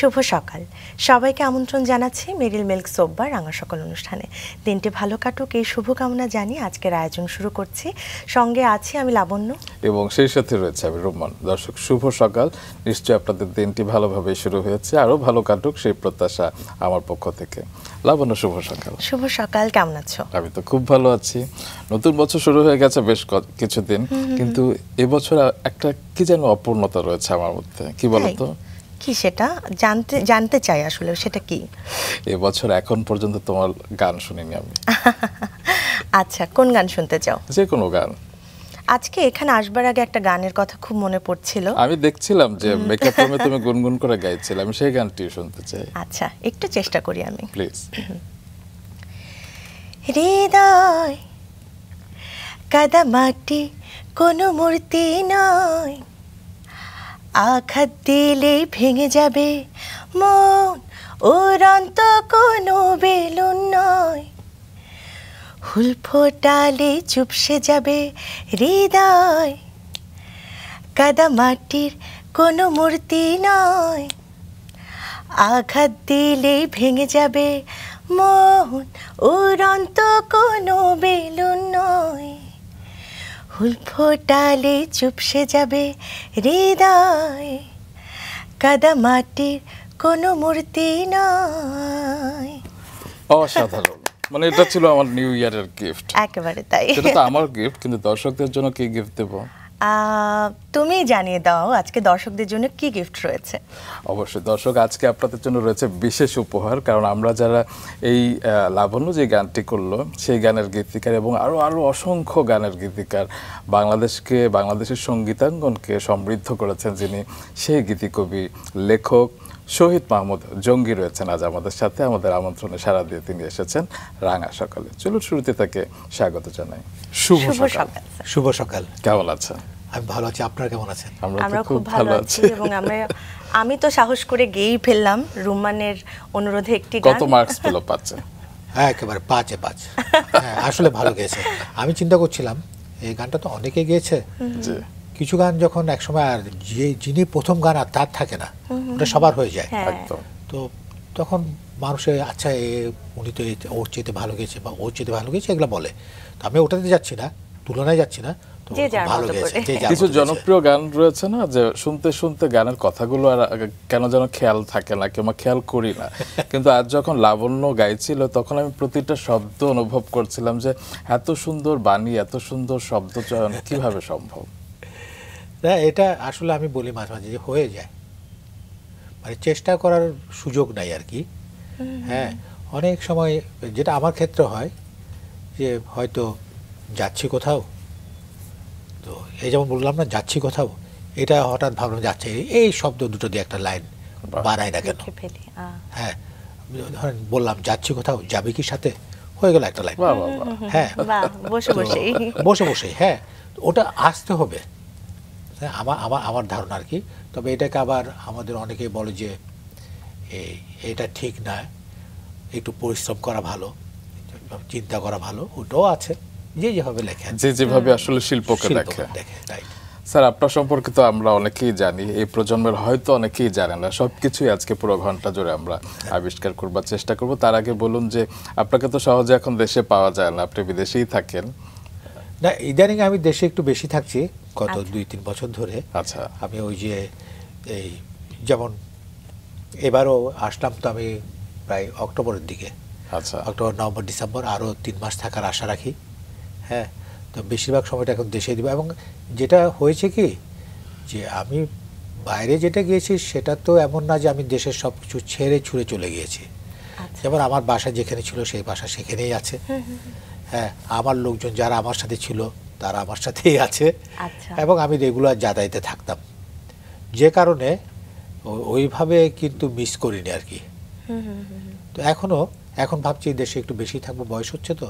শুভ সকাল সবাইকে আমন্ত্রণ জানাচ্ছি মেরিল মিল্ক সোপ বার রাঙা সকাল অনুষ্ঠানে। দিনটি ভালো কাটুক এই শুভকামনা জানিয়ে আজকের আয়োজন শুরু করছি। সঙ্গে আছি আমি লাবণ্য এবং সেই সাথে রয়েছে আমি রোমান। দর্শক শুভ সকাল, নিশ্চয়ই আপনাদের দিনটি ভালোভাবে শুরু হয়েছে, আরও ভালো কাটুক সেই প্রত্যাশা আমার পক্ষ থেকে। লাবণ্য, শুভ সকাল। শুভ সকাল, কেমন আছো? আমি তো খুব ভালো আছি। নতুন বছর শুরু হয়ে গেছে বেশ কিছুদিন, কিন্তু এবছর একটা কি যেন অপূর্ণতা রয়েছে আমার মধ্যে। কি বলতো? কি সেটা জানতে চাই আসলে, সেটা কি? এবছর এখন পর্যন্ত তোমার গান শুনিনি আমি। আচ্ছা, কোন গান শুনতে চাও? যে কোনো গান। আজকে এখানে আসবার আগে একটা গানের কথা খুব মনে পড়ছিল। আমি দেখছিলাম যে মেকআপ রুমে তুমি গুনগুন করে গাইছিলে, আমি সেই গানটি শুনতে চাই। আচ্ছা, একটু চেষ্টা করি আমি। প্লিজ। হৃদয় কাদা মাটি কোনো মূর্তি নয়, আঘাত দিলেই ভেঙে যাবে মন, উড়ন্ত কোনো বেলুন নয়, হুল ফোটালে চুপসে যাবে হৃদয়, কাদা মাটির কোনো মূর্তি নয়, আঘাত দিলেই ভেঙে যাবে মন, উড়ন্ত কোনো বেলুন নয়, হুল ফোটালে চুপসে যাবে হৃদয়, কাদা মাটির কোনো মূর্তি নয়। অসাধারণ। মানে এটা ছিল আমার নিউ ইয়ারের গিফট। একেবারে তাই। সেটা তো আমার গিফট, কিন্তু দর্শকদের জন্য কি গিফট দেব তুমি জানিয়ে দাও আজকে দর্শকদের জন্য কি গিফট রয়েছে। অবশ্যই দর্শক, আজকে আপনাদের জন্য রয়েছে বিশেষ উপহার, কারণ আমরা যারা এই লাবণ্য যে গানটি করলো সেই গানের গীতিকার এবং আরও অসংখ্য গানের গীতিকার, বাংলাদেশের সঙ্গীতাঙ্গনকে সমৃদ্ধ করেছেন যিনি, সেই গীতিকবি লেখক শহীদ মাহমুদ জঙ্গি রয়েছেন আজ আমাদের সাথে। আমাদের আমন্ত্রণে সাড়া দিয়ে তিনি এসেছেন রাঙা সকালে। চলুন শুরুতে তাকে স্বাগত জানাই। শুভ সকাল। শুভ সকাল। কেমন আছেন? আমি ভালো আছি, আপনারা কেমন আছেন? আমরা খুব ভালো আছি এবং আমি তো সাহস করে গেয়েই ফেললাম রুমানের অনুরোধে একটি গান। কত মার্কস পেল? 5? হ্যাঁ, একেবারে 5-এ 5। হ্যাঁ, আসলে ভালো গেয়েছে। আমি চিন্তা করছিলাম এই গানটা তো অনেকে গেয়েছে, কিছু গান যখন একসময় আর যিনি প্রথম গান আর তার থাকে না, ওটা সবার হয়ে যায়। তো তখন মানুষের আচ্ছা উনি তো ওর চেয়ে ভালো গেছে বা ওর চেয়ে ভালো গেছে এগুলো বলে। তো আমি ওটাতে যাচ্ছি না, তুলনায় যাচ্ছি না। ভালো গেছে। কিছু জনপ্রিয় গান রয়েছে না যে শুনতে শুনতে গানের কথাগুলো আর কেন যেন খেয়াল থাকে না, কিংবা খেয়াল করি না, কিন্তু আজ যখন লাবণ্য গাইছিল তখন আমি প্রতিটা শব্দ অনুভব করছিলাম যে এত সুন্দর বাণী, এত সুন্দর শব্দ চয়ন কিভাবে সম্ভব। না, এটা আসলে আমি বলি মাঝে মাঝে যে হয়ে যায়, মানে চেষ্টা করার সুযোগ নাই আর কি। হ্যাঁ, অনেক সময় যেটা আমার ক্ষেত্রে হয় যে হয়তো যাচ্ছি কোথাও, তো এই যেমন বললাম না যাচ্ছি কোথাও, এটা হঠাৎ ভাবলাম যাচ্ছে এই শব্দ দুটো দিয়ে একটা লাইন বাড়াই না কেন। হ্যাঁ, ধরেন বললাম যাচ্ছি কোথাও, যাবে কি সাথে, হয়ে গেল একটা লাইন। হ্যাঁ, বসে বসে হ্যাঁ, ওটা আসতে হবে। হ্যাঁ, আমার ধারণা আর কি। তবে এটাকে আবার আমাদের অনেকেই বলে যে এটা ঠিক না, একটু পরিশ্রম করা ভালো, চিন্তা করা ভালো, ওটাও আছে। যেভাবে লেখে, যেভাবে আসলে শিল্পকে দেখে। স্যার, আপনার সম্পর্কে তো আমরা অনেকেই জানি, এই প্রজন্মের হয়তো অনেকেই জানে না। সবকিছুই আজকে পুরো ঘন্টা জুড়ে আমরা আবিষ্কার করবার চেষ্টা করব। তার আগে বলুন যে আপনাকে তো সহজে এখন দেশে পাওয়া যায় না, আপনি বিদেশেই থাকেন। না, ইদানিং আমি দেশে একটু বেশি থাকছি গত 2-3 বছর ধরে। আচ্ছা, আমি ওই যে এই যেমন এবারও আসলাম তো আমি প্রায় অক্টোবরের দিকে। আচ্ছা, অক্টোবর, নভেম্বর, ডিসেম্বর, আরও 3 মাস থাকার আশা রাখি। হ্যাঁ, তো বেশিরভাগ সময়টা এখন দেশে দিব। এবং যেটা হয়েছে কি যে আমি বাইরে যেটা গিয়েছি সেটা তো এমন না যে আমি দেশের সব কিছু ছেড়ে ছুড়ে চলে গিয়েছি। যেমন আমার বাসা যেখানে ছিল সেই বাসা সেখানেই আছে। হ্যাঁ, আমার লোকজন যারা আমার সাথে ছিল তারা আমার সাথেই আছে। এবং আমি রেগুলার যাতায়াতে থাকতাম, যে কারণে ওইভাবে কিন্তু মিস করিনি আর কি। তো এখন ভাবছি দেশে একটু বেশি থাকবো, বয়স হচ্ছে তো,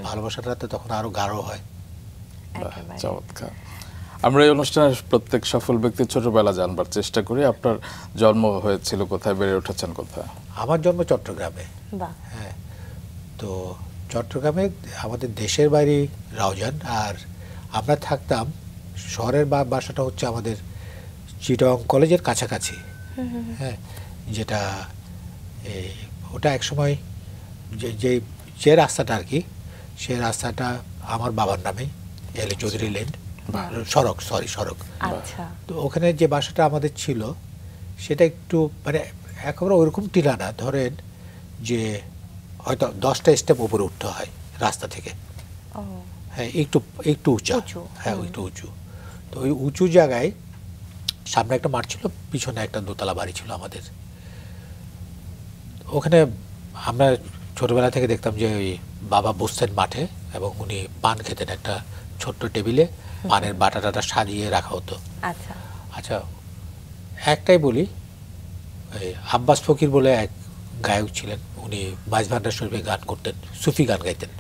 ভালোবাসাটা তো তখন আরো গাঢ় হয়। চমৎকার। আমরা এই অনুষ্ঠানের প্রত্যেক সফল ব্যক্তির ছোটবেলা জানবার চেষ্টা করি। আপনার জন্ম হয়েছিল কোথায়, বেড়ে উঠেছেন কোথায়? আমার জন্ম চট্টগ্রামে। হ্যাঁ, তো চট্টগ্রামে আমাদের দেশের বাড়ি রাউজান, আর আমরা থাকতাম শহরের বাসাটা হচ্ছে আমাদের চিটাগং কলেজের কাছাকাছি। হ্যাঁ, যেটা ওটা একসময় যে যে রাস্তাটা আর কি, সেই রাস্তাটা আমার বাবার নামে, এলে চৌধুরী লেন সড়ক, সড়ক। আচ্ছা। তো ওখানে যে বাসাটা আমাদের ছিল সেটা একটু মানে একেবারে ওইরকম টিলা না, ধরেন যে হয়তো 10টা স্টেপ উপরে উঠতে হয় রাস্তা থেকে। হ্যাঁ, একটু উঁচা। হ্যাঁ, একটু উঁচু। তো ওই উঁচু জায়গায় সামনে একটা মাঠ ছিল, পিছনে একটা দোতলা বাড়ি ছিল আমাদের। ওখানে আমরা ছোটবেলা থেকে দেখতাম যে ওই বাবা বসতেন মাঠে এবং উনি পান খেতেন একটা ছোট্ট টেবিলে, পানের বাটাটা সাজিয়ে রাখা হতো। আচ্ছা আচ্ছা, একটাই বলি, আব্বাস ফকির বলে এক গায়ক ছিলেন, উনি মাইজ ভান্ডার শরীফে গান করতেন, সুফি গান গাইতেন।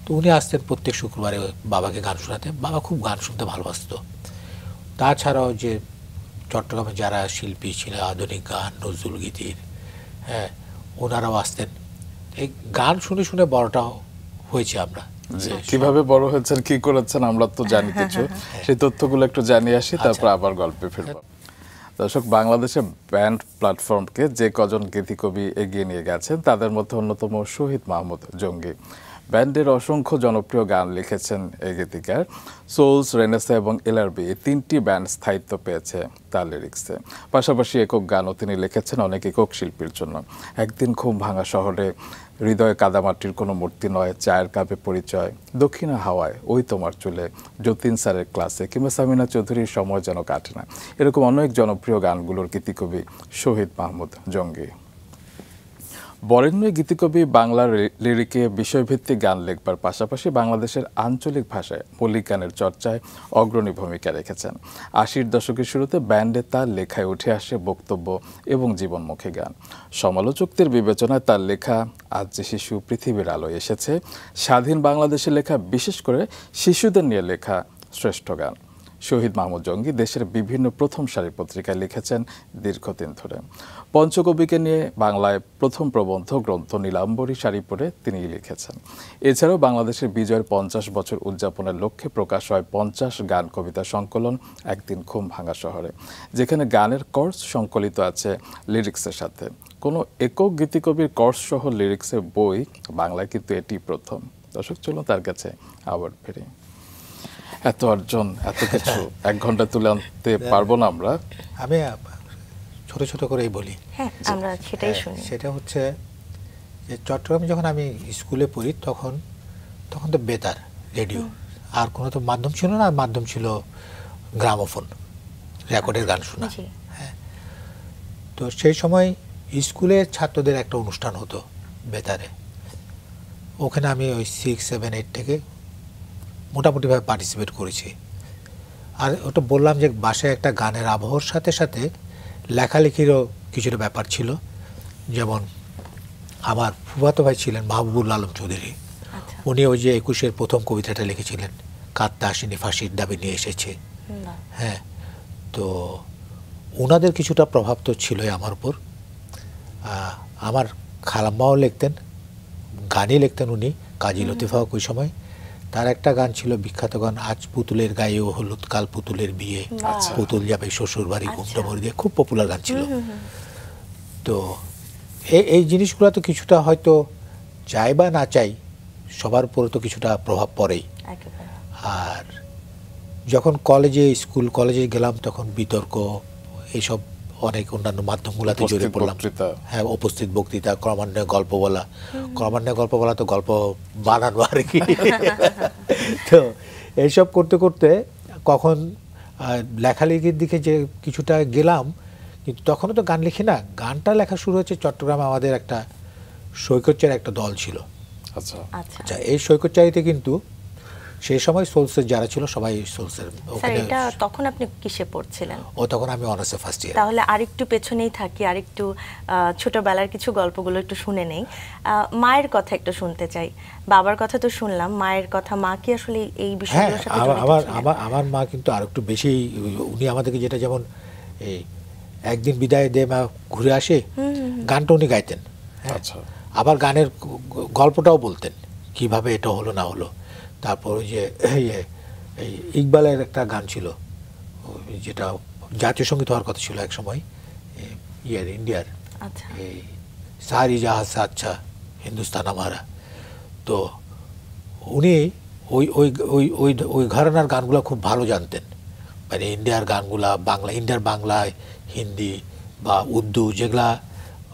তো উনি আসতেন প্রত্যেক শুক্রবারে বাবাকে গান শোনাতেন। বাবা খুব গান শুনতে ভালোবাসত। তাছাড়াও যে চট্টগ্রামে যারা শিল্পী ছিলেন আধুনিক গান, নজরুল গীতির, হ্যাঁ, ওনারাও আসতেন। এই গান শুনে শুনে বড়টা হয়েছে আমরা। কিভাবে বড় হয়েছেন, কি করেছেন আমরা তো জানি কিছু, সেই তথ্যগুলো একটু জানিয়ে আসি, তারপর আবার গল্পে ফিরব। দর্শক, বাংলাদেশের ব্যান্ড প্ল্যাটফর্মকে যে কজন গীতিকবি এগিয়ে নিয়ে গেছেন তাদের মধ্যে অন্যতম শহীদ মাহমুদ জঙ্গি। ব্যান্ডের অসংখ্য জনপ্রিয় গান লিখেছেন এই গীতিকার। সোলস, রেনেসা এবং এলআরবি, এই 3টি ব্যান্ড স্থায়িত্ব পেয়েছে তার লিরিক্সে। পাশাপাশি একক গানও তিনি লিখেছেন অনেক একক শিল্পীর জন্য। একদিন ঘুম ভাঙা শহরে, হৃদয়ে কাদামাটির কোনো মূর্তি নয়, চায়ের কাপে পরিচয়, দক্ষিণা হাওয়ায়, ওই তোমার চুলে, যতীন স্যারের ক্লাসে, কিংবা সামিনা চৌধুরীর সময় যেন কাটে না, এরকম অনেক জনপ্রিয় গানগুলোর গীতিকবি শহীদ মাহমুদ জঙ্গি। বরেণ্য গীতিকবি বাংলার লিরিকে বিষয়ভিত্তিক গান লিখবার পাশাপাশি বাংলাদেশের আঞ্চলিক ভাষায় মৌলিক গানের চর্চায় অগ্রণী ভূমিকা রেখেছেন। 80-র দশকের শুরুতে ব্যান্ডে তার লেখায় উঠে আসে বক্তব্য এবং জীবনমুখী গান। সমালোচকদের বিবেচনায় তার লেখা আজ যে শিশু পৃথিবীর আলোয় এসেছে স্বাধীন বাংলাদেশে লেখা, বিশেষ করে শিশুদের নিয়ে লেখা শ্রেষ্ঠ গান। শহীদ মাহমুদ জঙ্গি দেশের বিভিন্ন প্রথম সারির পত্রিকায় লিখেছেন দীর্ঘদিন ধরে। পঞ্চকবিকে নিয়ে বাংলায় প্রথম প্রবন্ধ গ্রন্থ নীলাম্বরী শাড়ি পরে তিনি লিখেছেন। এছাড়াও বাংলাদেশের বিজয়ের 50 বছর উদযাপনের লক্ষ্যে প্রকাশ হয় 50 গান কবিতা সংকলন একদিন ঘুম ভাঙা শহরে, যেখানে গানের কর্স সংকলিত আছে লিরিক্সের সাথে। কোনো একক গীতিকবির কর্স সহ লিরিক্সের বই বাংলায় কিন্তু এটি প্রথম। দর্শক, চলুন তার কাছে আবার ফিরি। এত অর্জন, এত কিছু 1 ঘন্টা তুলে আনতে পারবো না আমরা। আমি ছোট ছোট করেই বলি। হ্যাঁ, আমরা সেটাই শুনি। সেটা হচ্ছে যে চট্টগ্রামে যখন আমি স্কুলে পড়ি তখন তো বেতার, রেডিও, আর কোনো তো মাধ্যম ছিল না। মাধ্যম ছিল গ্রামোফোন, রেকর্ডের গান শোনা। হ্যাঁ, তো সেই সময় স্কুলের ছাত্রদের একটা অনুষ্ঠান হতো বেতারে। ওখানে আমি ওই 6, 7, 8 থেকে মোটামুটিভাবে পার্টিসিপেট করেছি। আর ওটা বললাম যে বাসায় একটা গানের আবহাওয়ার সাথে সাথে লেখালেখিরও কিছুটা ব্যাপার ছিল। যেমন আমার ফুফাতো ভাই ছিলেন মাহবুবুল আলম চৌধুরী, উনি ওই যে 21-এর প্রথম কবিতাটা লিখেছিলেন, কাঁদতে আসেনি ফাঁসির দাবি নিয়ে এসেছে। হ্যাঁ, তো ওনাদের কিছুটা প্রভাব তো ছিলই আমার উপর। আমার খালাম্মাও লিখতেন, গানই লিখতেন উনি, কাজী লতিফা ওই সময়। তার একটা গান ছিল বিখ্যাত গান, আজ পুতুলের গায়ে ও হলুদ, কাল পুতুলের বিয়ে, পুতুল যাবে শ্বশুর বাড়ি ঘুমটা মরে দিয়ে, খুব পপুলার গান ছিল। তো এই জিনিসগুলো তো কিছুটা হয়তো চাই বা না চাই সবার উপরে তো কিছুটা প্রভাব পড়েই। আর যখন স্কুল কলেজে গেলাম তখন বিতর্ক, এইসব অনেক অন্যান্য মাধ্যমগুলোতে জড়িয়ে পড়লাম। হ্যাঁ, উপস্থিত বক্তৃতা, ক্রমান্বয়ে গল্প বলা। তো গল্প বানানো আর কি। তো এইসব করতে করতে কখন লেখালেখির দিকে যে কিছুটা গেলাম, কিন্তু তখনও তো গান লিখি না। গানটা লেখা শুরু হয়েছে চট্টগ্রামে, আমাদের একটা সৈকতচার একটা দল ছিল। আচ্ছা, এই সৈকতচারিতে কিন্তু সেই সময় সোলসের যারা ছিল সবাই সোলসের। এটা তখন আপনি কিসে পড়ছিলেন? তখন আমি অনার্সে ফার্স্ট ইয়ার। তাহলে আরেকটু পেছনেই থাকি, আরেকটু ছোটবেলার কিছু গল্পগুলো একটু শুনে নেই। মায়ের কথা একটু শুনতে চাই। বাবার কথা তো শুনলাম, মায়ের কথা। মা কি আসলে এই বিষয়গুলোর সাথে জড়িত ছিলেন? আমার মা কিন্তু আরেকটু বেশি, উনি আমাদেরকে যেটা যেমন এই একদিন বিদায় দিয়ে মা ঘুরে আসে, গানটা উনি গাইতেন। আচ্ছা, আবার গানের গল্পটাও বলতেন, কিভাবে এটা হলো না হলো। তারপর ওই যে এই ইকবালের একটা গান ছিল যেটা জাতীয় সঙ্গীত হওয়ার কথা ছিল এক সময়, ইন্ডিয়ার আচ্ছা এই সারি জাহাজ সে আচ্ছা হিন্দুস্তান আমারা। তো উনি ওই ওই ওই ওই ওই ঘরানার গানগুলো খুব ভালো জানতেন, মানে ইন্ডিয়ার গানগুলা বাংলা, ইন্ডিয়ার বাংলায় হিন্দি বা উর্দু যেগুলা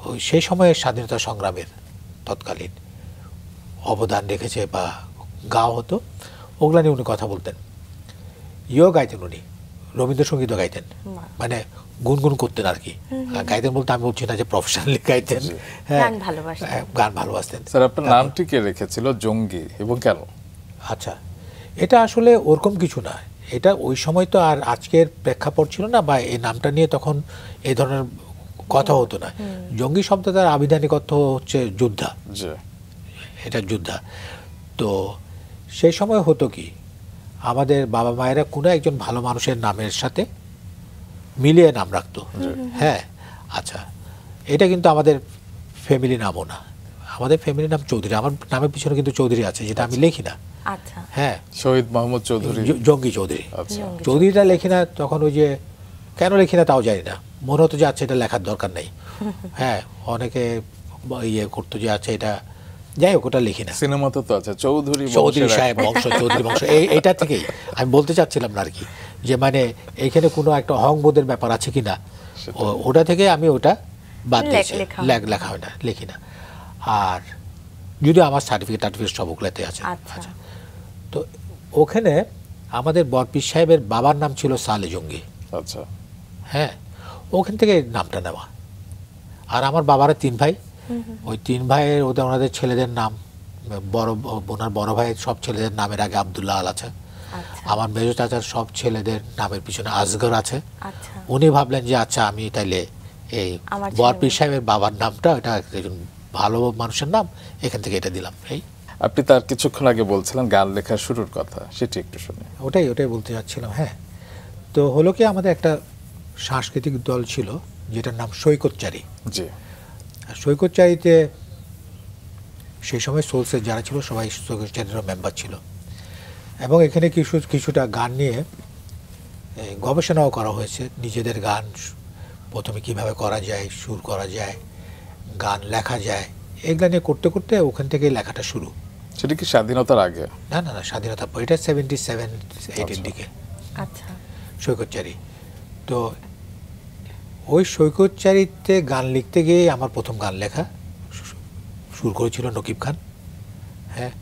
ওই সেই সময়ের স্বাধীনতা সংগ্রামের তৎকালীন অবদান রেখেছে বা গাওয়া হতো, ওগুলা নিয়ে উনি কথা বলতেন। ইয়েও গাইতেন উনি, রবীন্দ্রসঙ্গীতও গাইতেন, মানে গুনগুন করতেন আর কি। গাইতেন বলতে আমি বলছি না যে প্রফেশনালি গাইতেন, গান ভালোবাসতেন। গান ভালোবাসতেন। স্যার আপনার নামটি কে রেখেছিল জঙ্গি এবং কেন? আচ্ছা, এটা আসলে ওরকম কিছু না, এটা ওই সময় তো আর আজকের প্রেক্ষাপট ছিল না, বা এই নামটা নিয়ে তখন এই ধরনের কথা হতো না। জঙ্গি শব্দটার আবিধানিক অর্থ হচ্ছে যোদ্ধা, জি এটা যোদ্ধা। তো সেই সময় হতো কি, আমাদের বাবা মায়েরা কোনো একজন ভালো মানুষের নামের সাথে মিলিয়ে নাম রাখতো। হ্যাঁ, আচ্ছা, এটা কিন্তু আমাদের ফ্যামিলি নামও না, আমাদের ফ্যামিলি নাম চৌধুরী। আমার নামের পিছনে কিন্তু চৌধুরী আছে, যেটা আমি লিখি না। আচ্ছা হ্যাঁ, শহীদ মোহাম্মদ চৌধুরী। জঙ্গি চৌধুরী। আচ্ছা চৌধুরীটা লেখি না, তখন ওই যে কেন লেখি না তাও জানি না, মনে হতো যে আচ্ছা এটা লেখার দরকার নেই। হ্যাঁ, অনেকে ইয়ে করতো যে আচ্ছা এটা, যাই হোক ওটা লিখি না। সিনেমাতে তো আছে চৌধুরী চৌধুরী বংশের সাহেব বংশ, চৌধুরী বংশ, এইটা থেকেই আমি বলতে চাচ্ছিলাম না আর কি, যে মানে এইখানে কোনো একটা অহংবোধের ব্যাপার আছে কি না, ওটা থেকে আমি ওটা বাদ দিয়েছি, লেখা হয় না, লিখি না। আর যদি আমার সার্টিফিকেট সব ওগুলাতে আছে। আচ্ছা তো ওখানে আমাদের বরপীর সাহেবের বাবার নাম ছিল সালে জঙ্গি। আচ্ছা হ্যাঁ, ওখান থেকে নামটা নেওয়া। আর আমার বাবারা 3 ভাই, ওই 3 ভাইয়ের ওনাদের ছেলেদের নাম, ওনার বড় ভাইয়ের সব ছেলেদের নামের আগে আব্দুল্লাহ আল আছে। আমার মেজো চাচার সব ছেলেদের নামের পিছনে আসগর আছে। উনি ভাবলেন যে আচ্ছা আমি তাইলে এই বরপীর সাহেবের বাবার নামটা, এটা একজন ভালো মানুষের নাম, এখান থেকে এটা দিলাম। এই আপনি তার কিছুক্ষণ আগে বলছিলেন গান লেখার শুরুর কথা, সেটি একটু শুনি। ওটাই বলতে যাচ্ছিলাম। হ্যাঁ, তো হলো কি, আমাদের একটা সাংস্কৃতিক দল ছিল যেটার নাম সৈকতচারী। জি, সৈকতচারীতে সেই সময় সোলসের যারা ছিল সবাই সৈকতচারীর মেম্বার ছিল, এবং এখানে কিছুটা গান নিয়ে গবেষণাও করা হয়েছে। নিজেদের গান প্রথমে কিভাবে করা যায়, সুর করা যায়, গান লেখা যায়, এগুলা নিয়ে করতে করতে ওখান থেকে লেখাটা শুরু। সেটা কি স্বাধীনতার আগে? না, স্বাধীনতার পর, এটা 77-80 দিকে। আচ্ছা, সৈকতচারী। তো ওই সৈকতচারীতে গান লিখতে গিয়ে আমার প্রথম গান লেখা সুর করেছিল নকিব খান। হ্যাঁ,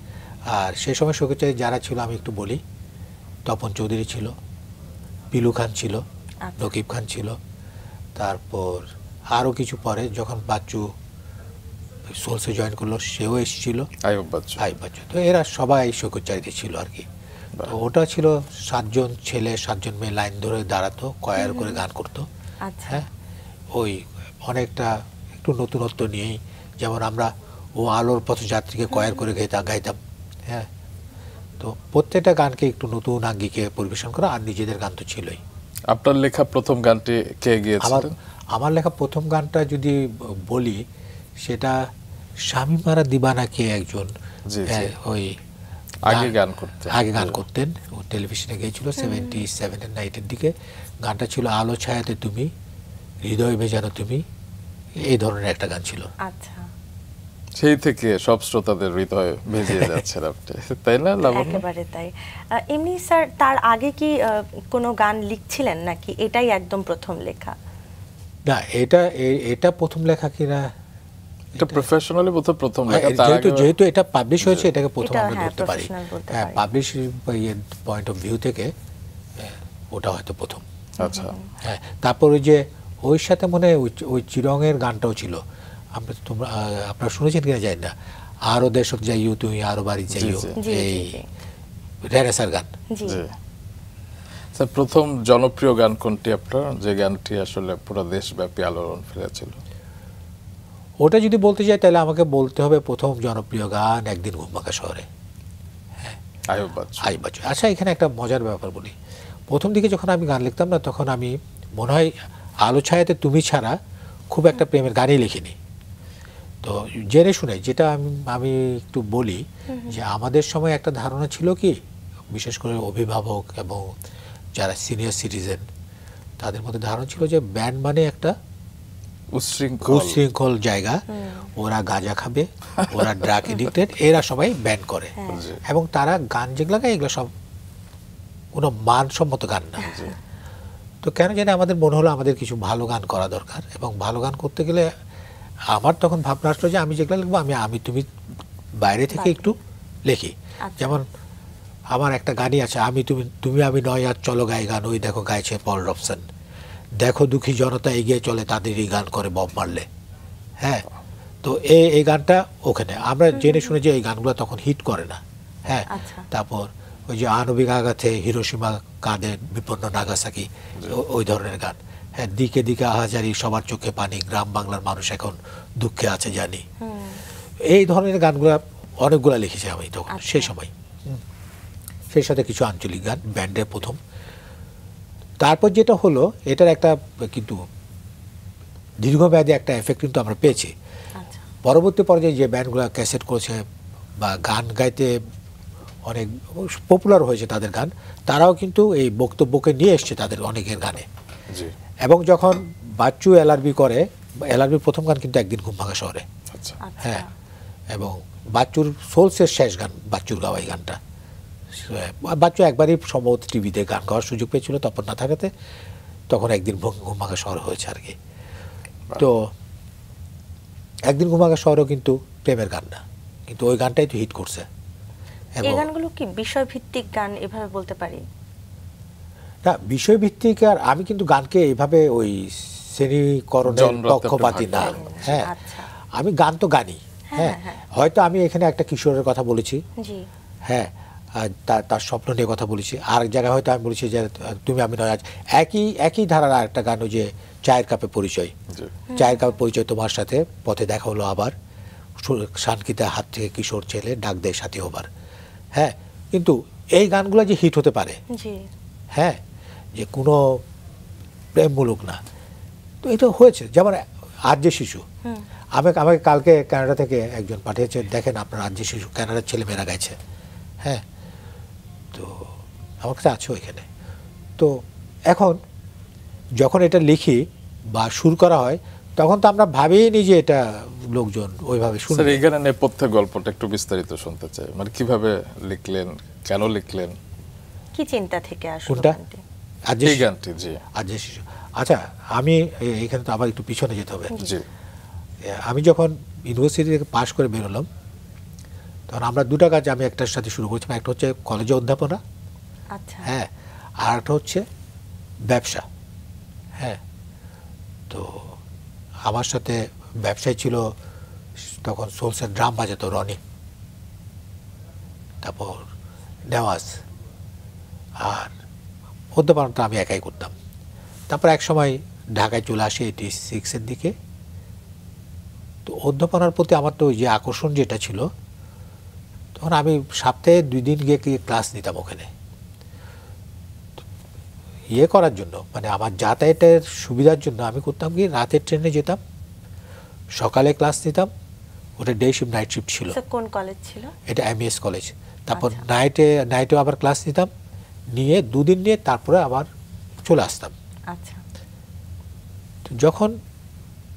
আর সেই সময় সৈকতচারী যারা ছিল আমি একটু বলি, তপন চৌধুরী ছিল, পিলু খান ছিল, নকিব খান ছিল, তারপর আরও কিছু পরে যখন বাচ্চু সোলসে জয়েন করলো সেও এসেছিল, আইয়ুব বাচ্চু। তো এরা সবাই সৈকতচারীতে ছিল আর কি। তো ওটা ছিল 7 জন ছেলে 7 জন মেয়ে লাইন ধরে দাঁড়াতো, কয়ার করে গান করতো। হ্যাঁ, ওই অনেকটা একটু নতুনত্ব নিয়েই, যেমন আমরা ও আলোর পথযাত্রীকে কয়ার করে গাইতাম। হ্যাঁ, তো প্রত্যেকটা গানকে একটু নতুন আঙ্গিকে পরিবেশন করা, আর নিজেদের গান তো ছিলই। আপনার লেখা প্রথম গানটি কে গেয়েছিলেন? আমার লেখা প্রথম গানটা যদি বলি, সেটা শামিমারা দিবানা কে একজন ওই আগে গান করতেন, ও টেলিভিশনে গিয়েছিল 77-80 দিকে। গানটা ছিল আলো ছায়াতে তুমি, হৃদয় ভেজানো তুমি, এই ধরনের একটা গান ছিল। আচ্ছা, সেই থেকে সব শ্রোতাদের হৃদয় ভেজিয়ে যাচ্ছেন আপনি, তাই না লাবণ্য? একেবারে তাই। এমনি স্যার তার আগে কি কোনো গান লিখছিলেন নাকি এটাই একদম প্রথম লেখা? না, এটা প্রথম লেখা কিনা, এটা প্রফেশনালি প্রথম লেখা। যেহেতু এটা পাবলিশ হয়েছে, এটাকে প্রথম আমরা ধরতে পারি। হ্যাঁ, পাবলিশ পয়েন্ট অফ ভিউ থেকে ওটা হয়তো প্রথম। আচ্ছা, হ্যাঁ, তারপর ওই যে ওই সাথে মনে হয় ওই চিরঙের গানটাও ছিল, আপনারা শুনেছেন কিনা জানি না, আরো দেশক যাইও তুমি আরো বাড়ি যাইও, এই রেনেসার গান। স্যার, প্রথম জনপ্রিয় গান কোনটি আপনার, যে গানটি আসলে পুরো দেশব্যাপী আলোড়ন ফেলেছিল? ওটা যদি বলতে যাই তাহলে আমাকে বলতে হবে প্রথম জনপ্রিয় গান একদিন ঘুমবাঁকা শহরে। হ্যাঁ, আইয়ুব বাচ্চু। আচ্ছা, এখানে একটা মজার ব্যাপার বলি, প্রথম দিকে যখন আমি গান লিখতাম না, তখন আমি মনে হয় আলো ছায়াতে তুমি ছাড়া খুব একটা প্রেমের গানই লিখিনি। তো জেনে শুনে যেটা আমি একটু বলি, যে আমাদের সময় একটা ধারণা ছিল কি, বিশেষ করে অভিভাবক এবং যারা সিনিয়র সিটিজেন, তাদের মধ্যে ধারণা ছিল যে ব্যান্ড মানে একটা উচ্ছৃঙ্খল জায়গা, ওরা গাঁজা খাবে, ওরা ড্রাগ এডিক্টেড, এরা সবাই ব্যান করে। এবং তারা গান যেগুলো গায় এগুলো সব কোনো মানসম্মত গান না। তো কেন জানি আমাদের মনে হলো আমাদের কিছু ভালো গান করা দরকার, এবং ভালো গান করতে গেলে আমার তখন ভাবনা আসলো যে আমি যেগুলো লিখবো আমি তুমি বাইরে থেকে একটু লিখি। যেমন আমার একটা গানই আছে, তুমি আমি নয় আর চলো গাই গান, ওই দেখো গাইছে পল রবসন, দেখো দুঃখী জনতা এগিয়ে চলে তাদেরই গান করে বব মারলে। হ্যাঁ, তো এই গানটা ওখানে আমরা জেনে শুনে যে এই গানগুলো তখন হিট করে না। হ্যাঁ, তারপর ওই যে আণবিক আঘাতে হিরোশিমা কাঁদে বিপন্ন নাগাসাকি, ওই ধরনের গান। হ্যাঁ, দিকে দিকে আহাজারি, সবার চোখে পানি, গ্রাম বাংলার মানুষ এখন দুঃখে আছে জানি, এই ধরনের গানগুলো অনেকগুলো লিখেছি আমি তখন সেই সময়। সেই সাথে কিছু আঞ্চলিক গান ব্যান্ডের প্রথম। তারপর যেটা হলো এটার একটা কিন্তু দীর্ঘমেয়াদী একটা এফেক্ট কিন্তু আমরা পেয়েছি। পরবর্তী পর্যায়ে যে ব্যান্ডগুলো ক্যাসেট করেছে বা গান গাইতে অনেক পপুলার হয়েছে তাদের গান, তারাও কিন্তু এই বক্তব্যকে নিয়ে এসছে তাদের অনেকের গানে। এবং যখন বাচ্চু এলআরবি করে, এলআরবির প্রথম গান কিন্তু একদিন ঘুম ভাঙা শহরে। হ্যাঁ, এবং বাচ্চুর সোলসের শেষ গান বাচ্চুর গাওয়া এই গানটা। বাচ্চু একবারই সম্ভবত টিভিতে গান গাওয়ার সুযোগ পেয়েছিল, তখন না থাকাতে তখন একদিন ঘুম ভাঙা শহর হয়েছে আর কি। তো একদিন ঘুম ভাঙা শহরও কিন্তু প্রেমের গান না, কিন্তু ওই গানটাই তো হিট করছে। এই গানগুলো কি বিষয়ভিত্তিক গান এভাবে বলতে পারি? না, বিষয়ভিত্তিক আর আমি কিন্তু গানকে এইভাবে ওই শ্রেণীকরণের পক্ষপাতী না। হ্যাঁ, আমি গান তো গানি। হ্যাঁ, হয়তো আমি এখানে একটা কিশোরের কথা বলেছি, হ্যাঁ, তার স্বপ্ন নিয়ে কথা বলেছি, আর জায়গায় হয়তো আমি বলেছি যে তুমি আমি নয়। আজ একই ধারার আরেকটা গান, ওই যে চায়ের কাপে পরিচয়, চায়ের কাপে পরিচয় তোমার সাথে, পথে দেখা হলো আবার, শানকিতে হাত থেকে কিশোর ছেলে ডাক দেয় সাথী হবার। হ্যাঁ, কিন্তু এই গানগুলো যে হিট হতে পারে, হ্যাঁ, যে কোনো প্রেমমূলক না, তো এটা হয়েছে। যেমন আজ যে শিশু, আমাকে কালকে কানাডা থেকে একজন পাঠিয়েছে, দেখেন আপনার আজ যে শিশু কানাডার ছেলেমেয়েরা গাইছে। হ্যাঁ, তো আমার কাছে আছে ওইখানে। তো এখন যখন এটা লিখি বা সুর করা হয়, তখন তো আমরা ভাবিনি যে এটা লোকজন ওইভাবে শুনবে। এই গানের নেপথ্য গল্পটা একটু বিস্তারিত শুনতে চাই, মানে কিভাবে লিখলেন, কেন লিখলেন, কি চিন্তা থেকে আসলো কোনটা? এই গানটি। জি, আজ যে শিশু। আচ্ছা, আমি এখানে তো আবার একটু পিছনে যেতে হবে। জি, আমি যখন ইউনিভার্সিটি থেকে পাশ করে বেরোলাম, তখন আমরা দুটো কাজ আমি একটার সাথে শুরু করেছিলাম। একটা হচ্ছে কলেজে অধ্যাপনা, হ্যাঁ, আর একটা হচ্ছে ব্যবসা। হ্যাঁ, তো আমার সাথে ব্যবসায় ছিল তখন সোলসের ড্রাম বাজাতো রনি, তারপর নেওয়াজ, আর অধ্যাপনাটা আমি একাই করতাম। তারপর এক সময় ঢাকায় চলে আসি 86-এর দিকে। তো অধ্যাপনার প্রতি আমার তো ওই যে আকর্ষণ যেটা ছিল, তখন আমি সপ্তাহে 2 দিন গিয়ে ক্লাস নিতাম ওখানে ইয়ে করার জন্য, মানে আমার যাতায়াতের সুবিধার জন্য। আমি করতাম কি, রাতের ট্রেনে যেতাম, সকালে ক্লাস নিতাম, ওটা ডে শিফট নাইট শিফট ছিল। কোন কলেজ ছিল এটা? MS college. তারপর নাইটেও আবার ক্লাস নিতাম, নিয়ে 2 দিন নিয়ে তারপরে আবার চলে আসতাম। আচ্ছা, যখন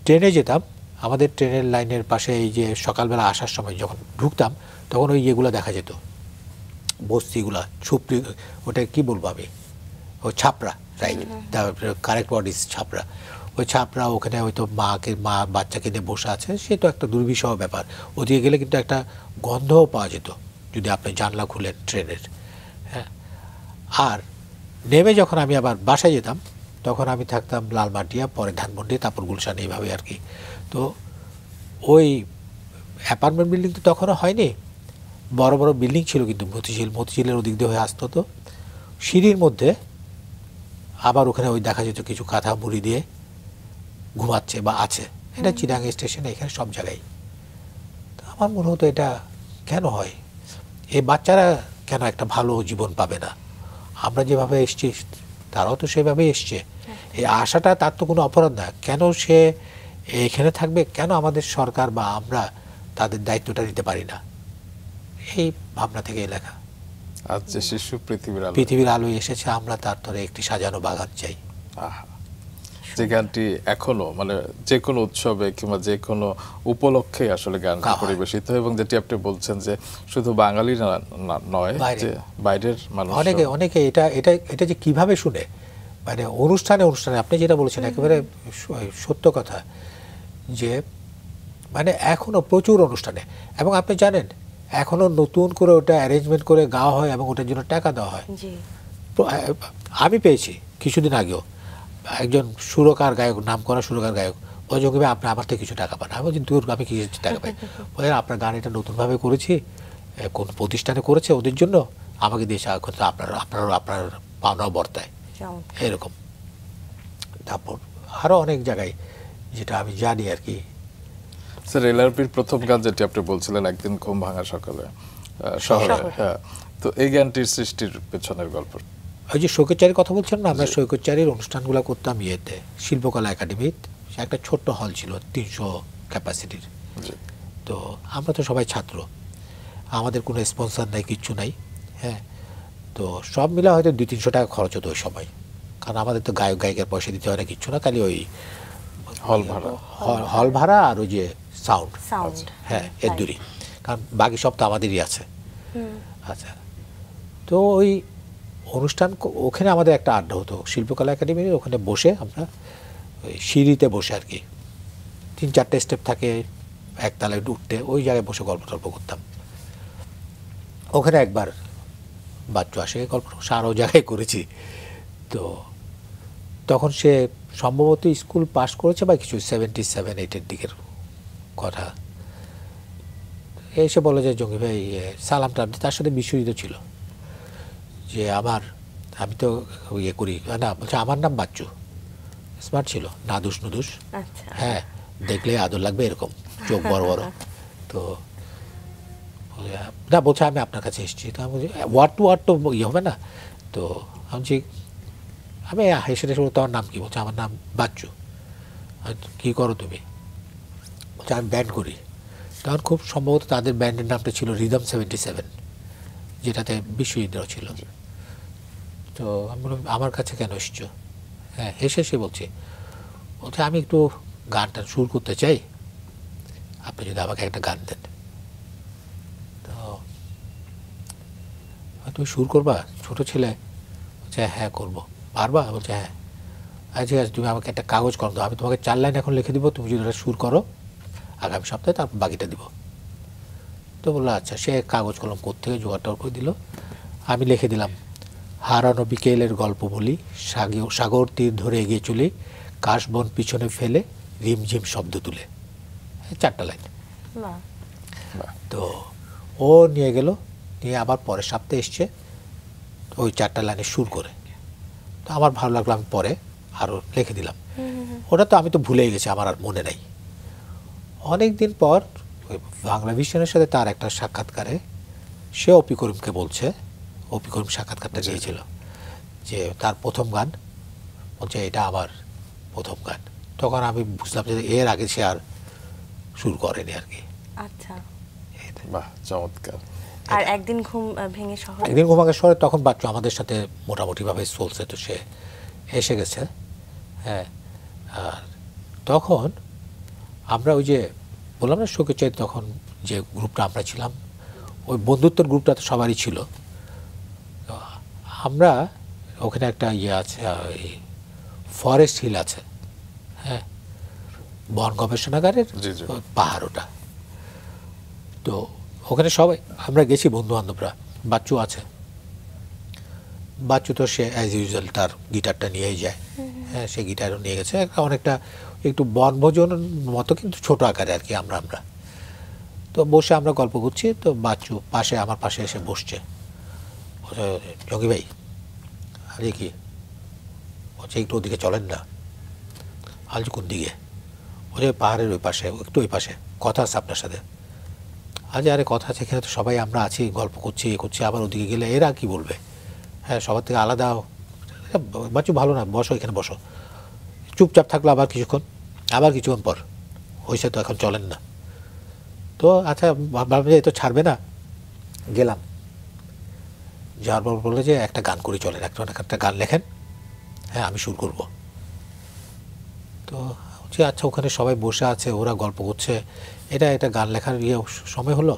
ট্রেনে যেতাম, আমাদের ট্রেনের লাইনের পাশে এই যে সকালবেলা আসার সময় যখন ঢুকতাম, তখন ওই ইয়েগুলো দেখা যেত, বস্তিগুলা, ছুপড়ি, ওটা কি বলবো আমি, ও ছাপড়া, রাইট, তারপরে কারেক্ট ওয়ার্ড ইজ ছাপড়া। ওই ছাপড়া, ওখানে হয়তো মা বাচ্চাকে নিয়ে বসে আছে, সে তো একটা দুর্বিষহ ব্যাপার। ওদিকে গেলে কিন্তু একটা গন্ধও পাওয়া যেত যদি আপনি জানলা খুলেন ট্রেনের। হ্যাঁ, আর নেমে যখন আমি আবার বাসায় যেতাম, তখন আমি থাকতাম লালমাটিয়া, পরে ধানমন্ডি, তারপর গুলশান, এইভাবে আর কি। তো ওই অ্যাপার্টমেন্ট বিল্ডিং তো তখনও হয়নি, বড় বড় বিল্ডিং ছিল, কিন্তু মতিঝিলের ওদিক দিয়ে হয়ে আসতো। তো সিঁড়ির মধ্যে আবার ওখানে ওই দেখা যেত কিছু কাঁথা মুড়ি দিয়ে ঘুমাচ্ছে বা আছে। এটা চিরাং স্টেশনে, এখানে সব জায়গায়। তো আমার মনে হতো এটা কেন হয়, এই বাচ্চারা কেন একটা ভালো জীবন পাবে না? আমরা যেভাবে এসছি তারাও তো সেভাবেই এসছে। এই আশাটা তার তো কোনো অপরাধ না, কেন সে এখানে থাকবে? কেন আমাদের সরকার বা আমরা তাদের দায়িত্বটা নিতে পারি না? এই ভাবনা থেকে লেখা। আজ যে শিশু পৃথিবীর আলোয় এসেছে, আমরা তার ধরে একটি সাজানো বাগান চাই। যে গানটি এখনো মানে যে কোনো উৎসবে কিংবা যে কোনো উপলক্ষে আসলে গানটি পরিবেশিত হয় এবং যেটি আপনি বলছেন যে শুধু বাঙালি নয়, যে বাইরের মানুষ অনেকে অনেকে এটা এটা এটা যে কিভাবে শুনে, মানে অনুষ্ঠানে অনুষ্ঠানে আপনি যেটা বলেছেন একেবারে সত্য কথা, যে মানে এখনো প্রচুর অনুষ্ঠানে, এবং আপনি জানেন এখনো নতুন করে ওটা অ্যারেঞ্জমেন্ট করে গাওয়া হয় এবং ওটার জন্য টাকা দেওয়া হয়। আমি পেয়েছি কিছুদিন আগেও একজন সুরকার গায়ক, নাম করা সুরকার গায়ক, ওই জঙ্গিভাই আপনি আমার থেকে কিছু টাকা পান। আমি বলছি দূর, আমি কিছু টাকা পাই? বলে আপনার গান এটা নতুনভাবে করেছি, কোন প্রতিষ্ঠানে করেছে ওদের জন্য, আমাকে দিয়ে সাহায্য করতে, আপনার পাওনাও বর্তায়, এরকম। তারপর আরও অনেক জায়গায় যেটা আমি জানি আর কি। স্যার এলআরপির প্রথম গান যেটি আপনি বলছিলেন, একদিন ঘুম ভাঙা সকালে শহরে, হ্যাঁ, তো এই গানটির সৃষ্টির পেছনের গল্প। ওই যে সৈকতচারীর কথা বলছেন না, আমরা সৈকতচারীর অনুষ্ঠানগুলো করতাম ইয়েতে, শিল্পকলা একাডেমিতে। একটা ছোট্ট হল ছিল 300 ক্যাপাসিটির। তো আমরা তো সবাই ছাত্র, আমাদের কোনো স্পন্সর নাই, কিচ্ছু নাই, হ্যাঁ। তো সব মিলে হয়তো 200-300 টাকা খরচ হতো ওই সময়, কারণ আমাদের তো গায়ক গায়িকার পয়সা দিতে হয় না, কিচ্ছু না, খালি ওই হল ভাড়া আর ওই যে সাউন্ড, হ্যাঁ, এর দূরই, কারণ বাকি সব তো আমাদেরই আছে। আচ্ছা, তো ওই অনুষ্ঠান ওখানে আমাদের একটা আড্ডা হতো শিল্পকলা একাডেমির ওখানে বসে, আমরা ওই সিঁড়িতে বসে আর কি, 3-4টে স্টেপ থাকে একতলায় উঠতে, ওই জায়গায় বসে গল্প টল্প করতাম। ওখানে একবার বাচ্চু আসে, গল্প আরও জায়গায় করেছি। তো তখন সে সম্ভবত স্কুল পাস করেছে বা কিছু, 77-8 দিকের কথা। এসে বলে যে জঙ্গি ভাই সালামটা, তার সাথে বিশ্বজিৎ ছিল, যে আমি তো ইয়ে করি না, বলছে আমার নাম বাচ্চু, স্মার্ট ছিল, নাদুস নুদুস, হ্যাঁ, দেখলে আদর লাগবে এরকম, চোখ বড় বড়। তো না, বলছে আমি আপনার কাছে এসেছি। তো আমি বলছি ওয়ার্ড টু ওয়ার্ড তো ইয়ে হবে না। তো আমি বলছি, আমি হেসে হেসে তোমার নাম কি? বলছে আমার নাম বাচ্চু। কী করো তুমি? বলছে আমি ব্যান্ড করি। তখন খুব সম্ভবত তাদের ব্যান্ডের নামটা ছিল রিদম 77, যেটাতে বিশ্বজিৎরাও ছিল। তো আমি বললাম আমার কাছে কেন এসছো? হ্যাঁ, হেসে সে বলছে আমি একটু গানটা সুর করতে চাই, আপনি যদি আমাকে একটা গান দেন। তো তুমি সুর করবা? ছোট ছেলে। বলছে হ্যাঁ করবো। পারবা? বলছে হ্যাঁ। আচ্ছা ঠিক আছে, তুমি আমাকে একটা কাগজ কলম দাও, আমি তোমাকে 4 লাইন এখন লিখে দিব, তুমি যদি ওটা সুর করো আগামী সপ্তাহে, তারপর বাকিটা দিব। তো বললো আচ্ছা। সে কাগজ কলম কোত্থেকে জোগাড় করে দিল। আমি লিখে দিলাম, হারানো বিকেলের গল্প বলি, সাগর তীর ধরে এগিয়ে চলি, কাশবন পিছনে ফেলে রিমঝিম শব্দ তুলে, 4টা লাইন। তো ও নিয়ে গেল, নিয়ে আবার পরের সপ্তাহে এসছে ওই 4টা লাইনে সুর করে। তো আমার ভালো লাগলো, আমি পরে আরও লিখে দিলাম। ওটা তো আমি তো ভুলেই গেছি, আমার আর মনে নাই। অনেক দিন পর ওই বাংলা ভিশনের সাথে তার একটা সাক্ষাৎকারে সে অপি করিমকে বলছে, অপি করিম সাক্ষাৎকারটা দিয়েছিল, যে তার প্রথম গান, বলছে এটা আমার প্রথম গান। তখন আমি বুঝলাম যে এর আগে সে আর সুর করেনি আর কি। আচ্ছা, বাহ, চমৎকার। আর একদিন ঘুম ভেঙে শহরে, একদিন ঘুম ভাঙা শহরে তখন বাচ্চু আমাদের সাথে মোটামুটিভাবে চলছে, তো সে এসে গেছে। হ্যাঁ, আর তখন আমরা ওই যে বললাম না শোকের, তখন যে গ্রুপটা আমরা ছিলাম, ওই বন্ধুত্বের গ্রুপটা তো সবারই ছিল। আমরা ওখানে একটা ইয়ে আছে, ওই ফরেস্ট হিল আছে, হ্যাঁ, বন গবেষণাগারের পাহাড় ওটা। তো ওখানে সবাই আমরা গেছি বন্ধু বান্ধবরা, বাচ্চু আছে। বাচ্চু তো সে অ্যাজ ইউজুয়াল তার গিটারটা নিয়েই যায়, হ্যাঁ, সে গিটারও নিয়ে গেছে। অনেকটা একটু বনভোজন মতো, কিন্তু ছোট আকারে আর কি। আমরা তো বসে আমরা গল্প করছি, তো বাচ্চু পাশে আমার পাশে এসে বসছে। জঙ্গি ভাই আরে কি? বলছে একটু ওদিকে চলেন না। আজ কোন দিকে? বলছে পাহাড়ের ওই পাশে, একটু ওই পাশে, কথা আছে আপনার সাথে। আজ আরে কথা আছে, এখানে তো সবাই আমরা আছি, গল্প করছি, এ করছি, আবার ওদিকে গেলে এরা কি বলবে? হ্যাঁ, সবার থেকে আলাদা। বাচ্চু ভালো না, বসো এখানে বসো। চুপচাপ থাকলো আবার কিছুক্ষণ পর, হয়েছে তো এখন চলেন না। তো আচ্ছা ভাবলাম যে এ তো ছাড়বে না। গেলাম, যাওয়ার পর বললো যে একটা গান করে চলেন, একটা গান লেখেন, হ্যাঁ আমি সুর করব। তো যে আচ্ছা ওখানে সবাই বসে আছে, ওরা গল্প করছে, এটা গান লেখার সময় হলো?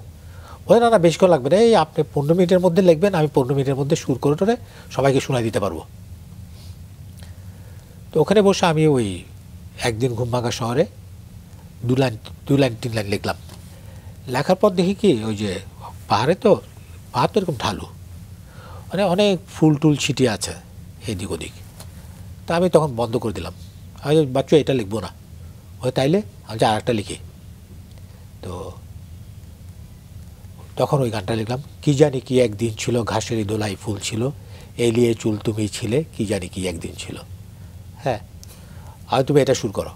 বলে না না, বেশিক্ষণ লাগবে না, এই আপনি 15 মিনিটের মধ্যে লিখবেন, আমি 15 মিনিটের মধ্যে সুর করে টোরে সবাইকে শোনাই দিতে পারবো। তো ওখানে বসে আমি ওই একদিন ঘুমভাঙা শহরে 2 লাইন 3 লাইন লিখলাম। লেখার পর দেখি কি, ওই যে পাহাড় তো এরকম ঢালু, মানে অনেক ফুল টুল ছিটিয়ে আছে এদিক ওদিক। তা আমি তখন বন্ধ করে দিলাম, আমি বাচ্চা এটা লিখবো না। ওই তাইলে আমি আর একটা লিখি। তো তখন ওই গানটা লিখলাম, কি জানি কি একদিন ছিল, ঘাসের দোলাই ফুল ছিল, এলিয়ে চুল তুমি ছিলে, কি জানি কি একদিন ছিল। হ্যাঁ, আর তুমি এটা শুরু করো।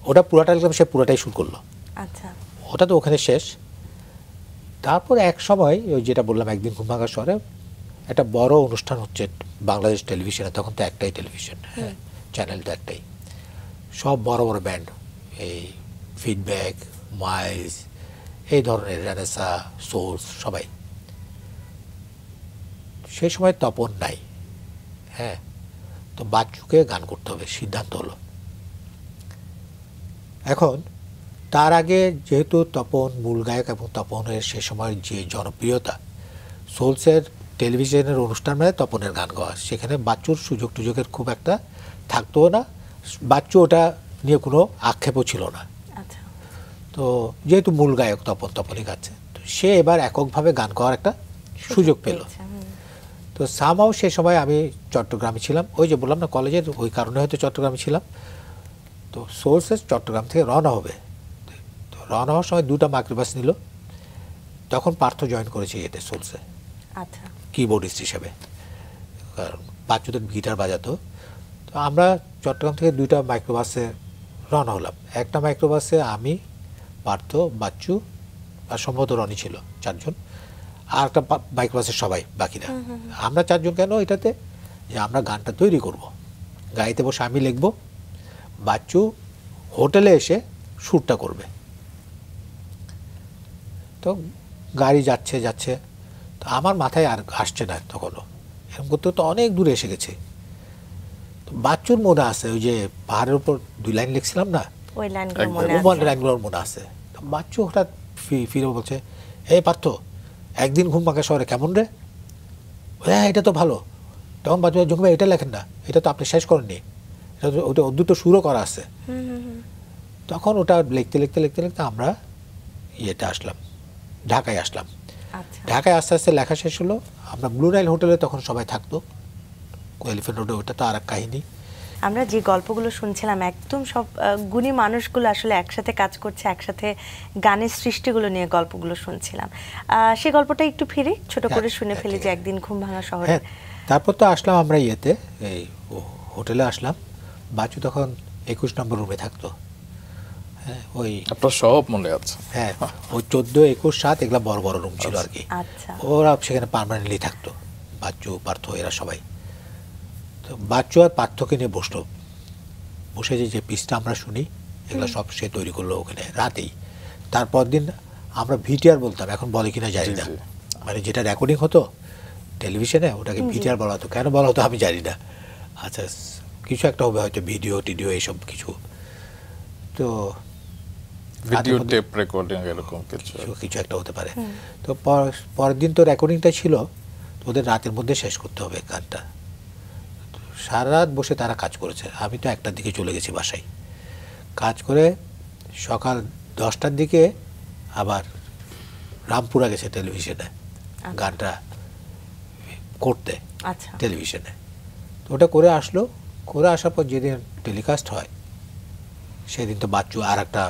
ওটা পুরাটা লিখলাম, সে পুরাটাই শুরু করলো। আচ্ছা, ওটা তো ওখানে শেষ। তারপর এক সময় ওই যেটা বললাম, একদিন ঘুমভাঙা শহরে একটা বড় অনুষ্ঠান হচ্ছে বাংলাদেশ টেলিভিশনে, তখন তো একটাই টেলিভিশন, হ্যাঁ, চ্যানেল তো একটাই। সব বড় বড় ব্যান্ড, এই ফিডব্যাক, মাইলস, এই ধরনের, রেনেসা, সোর্স, সবাই। সেই সময় তপন নাই, হ্যাঁ। তো বাচ্চুকে গান করতে হবে, সিদ্ধান্ত হলো। এখন তার আগে যেহেতু তপন মূল গায়ক এবং তপনের সে সময়ের যে জনপ্রিয়তা, সোলসের টেলিভিশনের অনুষ্ঠান মানে তপনের গান গাওয়া, সেখানে বাচ্চুর সুযোগ টুযোগের খুব একটা থাকতো না। বাচ্চু ওটা নিয়ে কোনো আক্ষেপও ছিল না। আচ্ছা, তো যেহেতু মূল গায়ক তপনই গাচ্ছে, তো সে এবার এককভাবে গান গাওয়ার একটা সুযোগ পেল। পেয়েছে, তো সামাও সে সময় আমি চট্টগ্রামে ছিলাম, ওই যে বললাম না কলেজের, ওই কারণে হয়তো চট্টগ্রামে ছিলাম। তো সোর্সেস চট্টগ্রাম থেকে রওনা হবে। তো রওনা হওয়ার সময় 2টা মাইক্রোবাস নিল। তখন পার্থ জয়েন করেছে এতে সোর্সে আচ্ছা, কিবোর্ডিস্ট হিসেবে, কারণ বাচ্চুদের গিটার বাজাতো। তো আমরা চট্টগ্রাম থেকে 2টা মাইক্রোবাসে রওনা হলাম। একটা মাইক্রোবাসে আমি, পার্থ, বাচ্চু আর সম্ভবত রনি ছিল, 4 জন। আর একটা মাইক্রোবাসের সবাই বাকিরা। আমরা 4 জন কেন এটাতে, যে আমরা গানটা তৈরি করব, গাইতে বসে আমি লিখব, বাচ্চু হোটেলে এসে শ্যুটটা করবে। তো গাড়ি যাচ্ছে, তো আমার মাথায় আর আসছে না তখনও, এরকম করতে তো অনেক দূরে এসে গেছে। তো বাচ্চুর মনে আছে, ওই যে পাহাড়ের উপর 2 লাইন লিখছিলাম না, ওই লাইনগুলো মনে ওই আছে। লাইনগুলোর মনে আছে। তো বাচ্চু হঠাৎ ফিরে বলছে, এই পার্থ, একদিন ঘুমভাঙা শহরে কেমন রে? হ্যাঁ, এটা তো ভালো। তখন বাচ্চু, জঙ্গমে এটা লেখেন না, এটা তো আপনি শেষ করেননি, এটা তো ওটা দুটো সুরও করা আছে। তখন ওটা লিখতে আমরা ইয়েতে আসলাম, ঢাকায় আসলাম। আচ্ছা, ঢাকায় আস্তে আস্তে লেখা শেষ হলো। আমরা ব্লু নাইল হোটেলে তখন সবাই থাকতো, এলিফ্যান্ট রোডে, ওটা তো আর এক কাহিনী। আমরা যে গল্পগুলো শুনছিলাম একদম সব গুণী মানুষগুলো আসলে একসাথে কাজ করছে, একসাথে গানের সৃষ্টিগুলো নিয়ে গল্পগুলো শুনছিলাম। সেই গল্পটা একটু ফিরে ছোট করে শুনে ফেলি, যে একদিন ঘুমভাঙা শহরে। হ্যাঁ, তারপর তো আসলাম আমরা ইয়েতে, এই হোটেলে আসলাম। বাচ্চু তখন 21 নম্বর রুমে থাকতো। হ্যাঁ, ওই আপনার সব মনে আছে? হ্যাঁ, ওই 14, 21, 7 এগুলা বড় বড় রুম ছিল আর কি। আচ্ছা, ওরা সেখানে পার্মানেন্টলি থাকতো, বাচ্চু, পার্থ, এরা সবাই। তো বাচ্চু আর পার্থকে নিয়ে বসে যে পিসটা আমরা শুনি, এগুলো সব সে তৈরি করলো ওখানে রাতেই। তারপর দিন আমরা ভিটিআর বলতাম, এখন বলে কিনা জানি না, মানে যেটা রেকর্ডিং হতো টেলিভিশনে ওটাকে ভিটিআর বলা হতো। কেন বলা হতো আমি জানি না। আচ্ছা, কিছু একটা হবে হয়তো, ভিডিও টিডিও এইসব কিছু। তো ভিডিও টেপ রেকর্ডিং এরকম কিছু একটা হতে পারে। তো পরের দিন তো রেকর্ডিংটা ছিল, ওদের রাতের মধ্যে শেষ করতে হবে গানটা। সারা রাত বসে তারা কাজ করেছে। আমি তো 1টার দিকে চলে গেছি বাসায়, কাজ করে সকাল 10টার দিকে আবার রামপুরা গেছে টেলিভিশনে গানটা করতে, আচ্ছা, টেলিভিশনে। তো ওটা করে আসলো, করে আসার পর যেদিন টেলিকাস্ট হয় সেদিন তো বাচ্চু আর একটা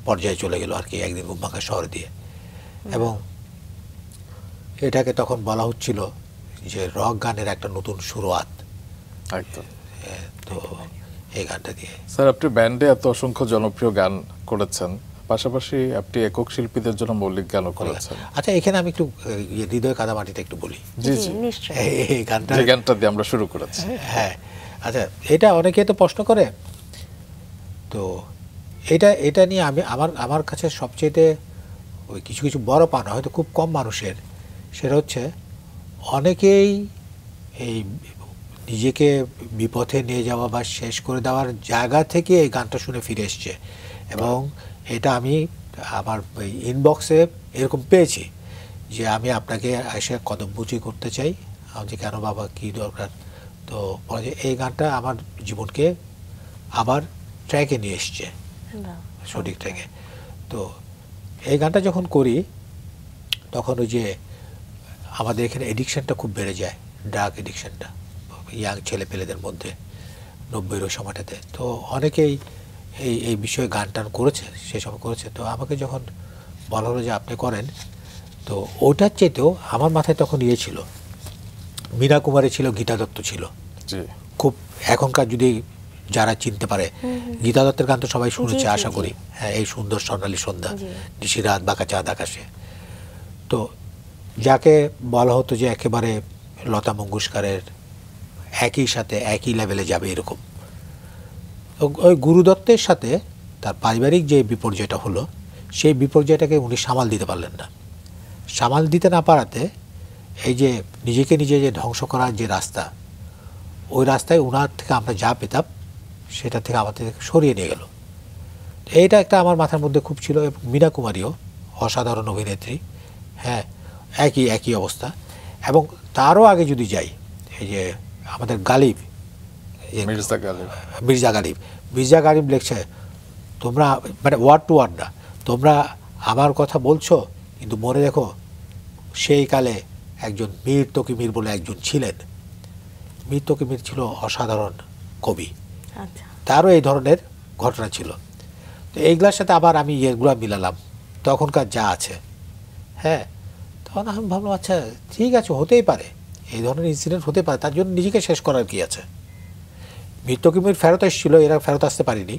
পর্যায়ে চলে গেল আর কি, একদিন ঘুমভাঙা শহর দিয়ে। এবং এটাকে তখন বলা হচ্ছিল যে রক গানের একটা নতুন শুরুয়াত। একদম। তো এই গানটা দিয়ে। স্যার, আপনি ব্যান্ডে এত অসংখ্য জনপ্রিয় গান করেছেন, পাশাপাশি আপনি একক শিল্পীদের জন্য মৌলিক গানও করেছেন। আচ্ছা, এখানে আমি একটু হৃদয় কাদামাটিতে একটু বলি। জি জি, জি, নিশ্চয়ই। এই গানটা, যে গানটা দিয়ে আমরা শুরু করেছি। হ্যাঁ, আচ্ছা, এটা অনেকে তো প্রশ্ন করে। তো এটা নিয়ে আমার কাছে সবচেয়ে ওই কিছু বড় পানা, হয়তো খুব কম মানুষের, সেটা হচ্ছে অনেকেই এই নিজেকে বিপথে নিয়ে যাওয়া বা শেষ করে দেওয়ার জায়গা থেকে এই গানটা শুনে ফিরে এসছে। এবং এটা আমি আমার ইনবক্সে এরকম পেয়েছি যে আমি আপনাকে এসে কদমবুচি করতে চাই। আমি যে কেন বাবা, কী দরকার? তো বলে যে এই গানটা আমার জীবনকে আবার ট্র্যাকে নিয়ে এসছে, সঠিক ট্র্যাকে। তো এই গানটা যখন করি তখন ওই যে আমাদের এখানে এডিকশানটা খুব বেড়ে যায়, ড্রাগ এডিকশানটা ইয়াং ছেলেপেলেদের মধ্যে 90-এর ওই সময়টাতে। তো অনেকেই এই বিষয়ে গান টান করেছে, সে সময় করেছে। তো আমাকে যখন বলা হলো যে আপনি করেন, তো ওটার চেয়েতেও আমার মাথায় তখন ইয়ে ছিল, মীনা কুমারী ছিল, গীতা দত্ত ছিল। খুব এখনকার যদি যারা চিনতে পারে, গীতা দত্তের গান তো সবাই শুনেছে আশা করি। হ্যাঁ, এই সুন্দর স্বর্ণালী সন্ধ্যা, নিশি রাত, বাঁকা চাঁদ আকাশে। তো যাকে বলা হতো যে একেবারে লতা মঙ্গেশকরের একই সাথে একই লেভেলে যাবে এরকম, ওই গুরুদত্তের সাথে তার পারিবারিক যে বিপর্যয়টা হলো, সেই বিপর্যয়টাকে উনি সামাল দিতে পারলেন না। সামাল দিতে না পারাতে এই যে নিজেকে নিজে যে ধ্বংস করার যে রাস্তা, ওই রাস্তায় ওনার থেকে আমরা যা পেতাম সেটা থেকে আমাদের সরিয়ে নিয়ে গেল। এইটা একটা আমার মাথার মধ্যে খুব ছিল। এবং মীনা কুমারীও অসাধারণ অভিনেত্রী, হ্যাঁ, একই অবস্থা। এবং তারও আগে যদি যাই, এই যে আমাদের গালিব, মির্জা গালিব লিখছে, তোমরা মানে ওয়ার্ড টু ওয়ার্ড না, তোমরা আমার কথা বলছো, কিন্তু মনে রেখো সেই কালে একজন মীর তকিমির বলে একজন ছিলেন। মীর তকিমির ছিল অসাধারণ কবি, তারও এই ধরনের ঘটনা ছিল। তো এইগুলোর সাথে আবার আমি এগুলো মিলালাম তখনকার যা আছে। হ্যাঁ, তখন আমি ভাবলাম আচ্ছা ঠিক আছে, হতেই পারে, এই ধরনের ইনসিডেন্ট হতে পারে, তার জন্য নিজেকে শেষ করার কি আছে। মীর তকিমির ফেরত এসেছিল, এরা ফেরত আসতে পারিনি,